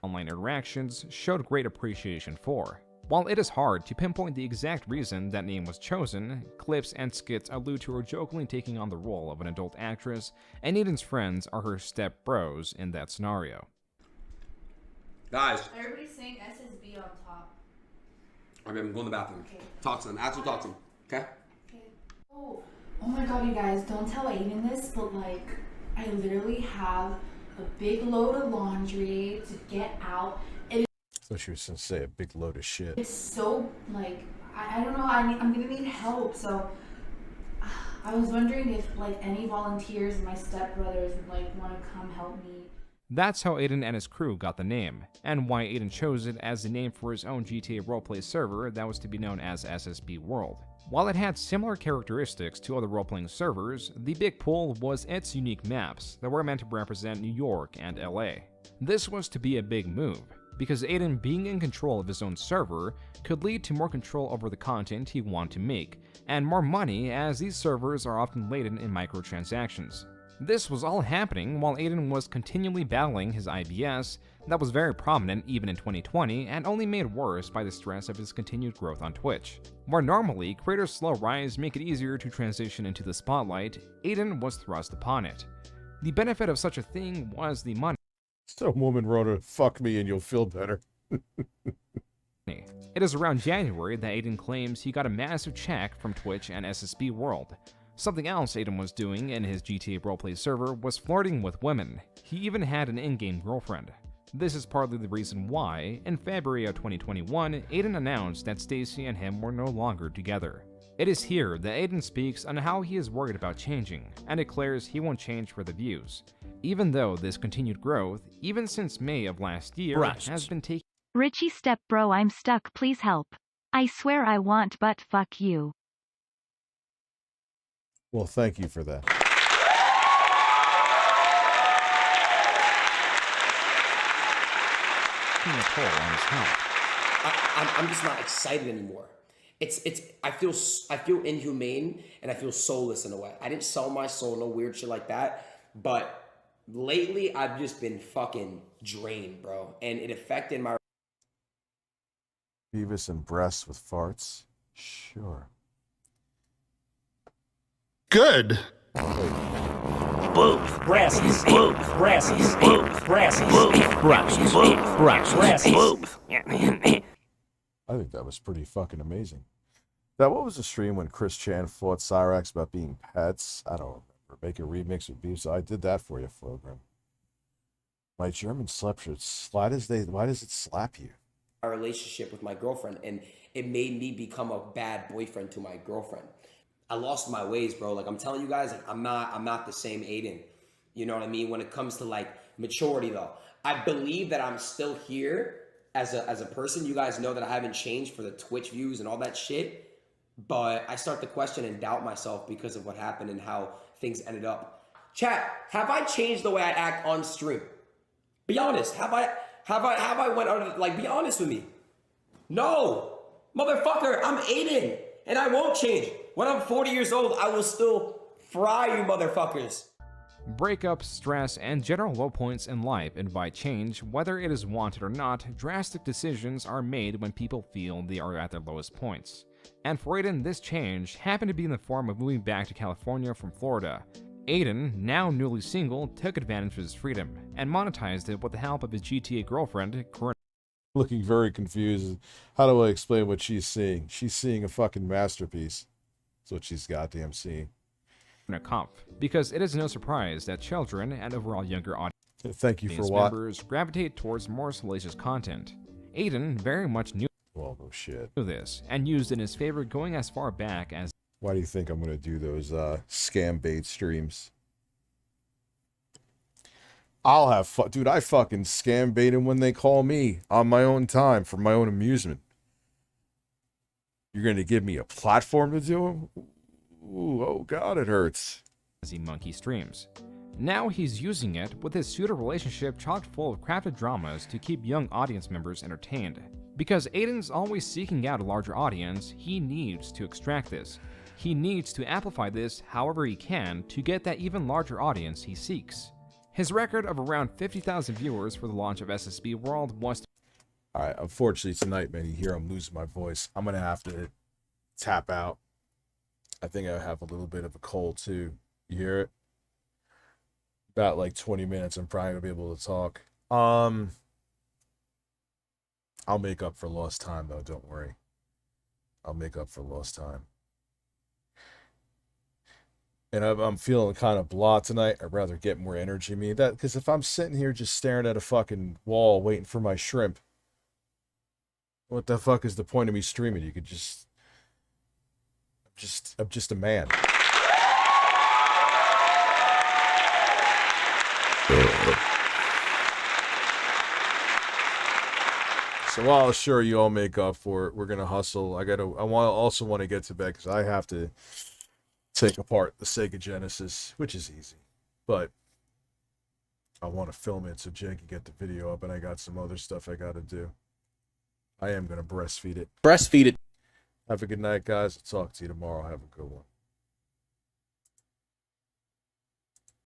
F: online interactions showed great appreciation for. While it is hard to pinpoint the exact reason that name was chosen, clips and skits allude to her jokingly taking on the role of an adult actress, and Adin's friends are her step bros in that scenario.
Q: Guys.
E: Everybody's saying SSB on top.
Q: I'm going to the bathroom.
E: Okay.
Q: Talk to them. Actually talk to them. Okay?
E: Oh my god, you guys, don't tell Adin this, but like, I literally have a big load of laundry to get out.
B: So she was gonna say a big load of shit.
E: It's so, like, I don't know, I'm gonna need help, so I was wondering if, like, any volunteers, my stepbrothers would, like, want to come help me.
F: That's how Adin and his crew got the name, and why Adin chose it as the name for his own GTA roleplay server that was to be known as SSB World. While it had similar characteristics to other role-playing servers, the big pull was its unique maps that were meant to represent New York and LA. This was to be a big move, because Adin being in control of his own server could lead to more control over the content he wanted to make, and more money as these servers are often laden in microtransactions. This was all happening while Adin was continually battling his IBS that was very prominent even in 2020 and only made worse by the stress of his continued growth on Twitch. Where normally creators' slow rise make it easier to transition into the spotlight, Adin was thrust upon it. The benefit of such a thing was the money.
B: Some woman wrote her, "Fuck me and you'll feel better."
F: It is around January that Adin claims he got a massive check from Twitch and SSB World. Something else Adin was doing in his GTA roleplay server was flirting with women. He even had an in-game girlfriend. This is partly the reason why, in February of 2021, Adin announced that Stacy and him were no longer together. It is here that Adin speaks on how he is worried about changing, and declares he won't change for the views, even though this continued growth, even since May of last year, has been taking.
C: Richie step bro, I'm stuck, please help. I swear I want, but fuck you.
B: Well, thank you for that.
M: I'm just not excited anymore. I feel inhumane and I feel soulless in a way. I didn't sell my soul, no weird shit like that, but lately I've just been fucking drained, bro, and it affected my.
B: Beavis and breasts with farts? Sure.
J: Good.
T: Boobs, breasts, boobs, breasts, boobs, breasts, boobs, breasts, boobs, breasts, boobs.
B: I think that was pretty fucking amazing. That what was the stream when Chris Chan fought Cyrax about being pets? I don't remember. Make a remix with Beavis. I did that for you, Fogram. My German slap shirt. Why does it slap you?
M: My relationship with my girlfriend, and it made me become a bad boyfriend to my girlfriend. I lost my ways, bro. Like I'm telling you guys, like, I'm not the same Adin. You know what I mean? When it comes to like maturity though, I believe that I'm still here as a person. You guys know that I haven't changed for the Twitch views and all that shit, but I start to question and doubt myself because of what happened and how things ended up. Chat, have I changed the way I act on stream? Be honest. Have I went out of, like, be honest with me? No, motherfucker, I'm Adin and I won't change. When I'm 40 years old, I will still fry you motherfuckers.
F: Breakups, stress, and general low points in life invite change. Whether it is wanted or not, drastic decisions are made when people feel they are at their lowest points. And for Adin, this change happened to be in the form of moving back to California from Florida. Adin, now newly single, took advantage of his freedom and monetized it with the help of his GTA girlfriend,
B: Looking very confused. How do I explain what she's seeing? She's seeing a fucking masterpiece. That's what she's goddamn seeing.
F: Because it is no surprise that children and overall younger audience
B: Thank you for what?
F: members gravitate towards more salacious content. Adin very much knew this and used in his favor, going as far back as.
B: Why do you think I'm gonna do those scam bait streams? I'll have fun, dude. I fucking scam bait them when they call me on my own time for my own amusement. You're gonna give me a platform to do them? Ooh, oh god, it hurts.
F: As he monkey streams. Now he's using it with his pseudo relationship chock full of crafted dramas to keep young audience members entertained. Because Adin's always seeking out a larger audience, he needs to extract this. He needs to amplify this however he can to get that even larger audience he seeks. His record of around 50,000 viewers for the launch of SSB World was.
B: Alright, unfortunately tonight, man, you hear I'm losing my voice. I'm gonna have to tap out. I think I have a little bit of a cold too. You hear it? About like 20 minutes, I'm probably gonna be able to talk. I'll make up for lost time though, don't worry. I'll make up for lost time. And I'm feeling kind of blah tonight. I'd rather get more energy in me. That because if I'm sitting here just staring at a fucking wall waiting for my shrimp, what the fuck is the point of me streaming? You could just I'm just a man. So I'll assure you I'll make up for it. We're gonna hustle. I also want to get to bed because I have to take apart the Sega Genesis, which is easy. But I want to film it so Jen can get the video up, and I got some other stuff I gotta do. I am gonna breastfeed it.
M: Breastfeed it.
B: Have a good night, guys. I'll talk to you tomorrow. Have a good one.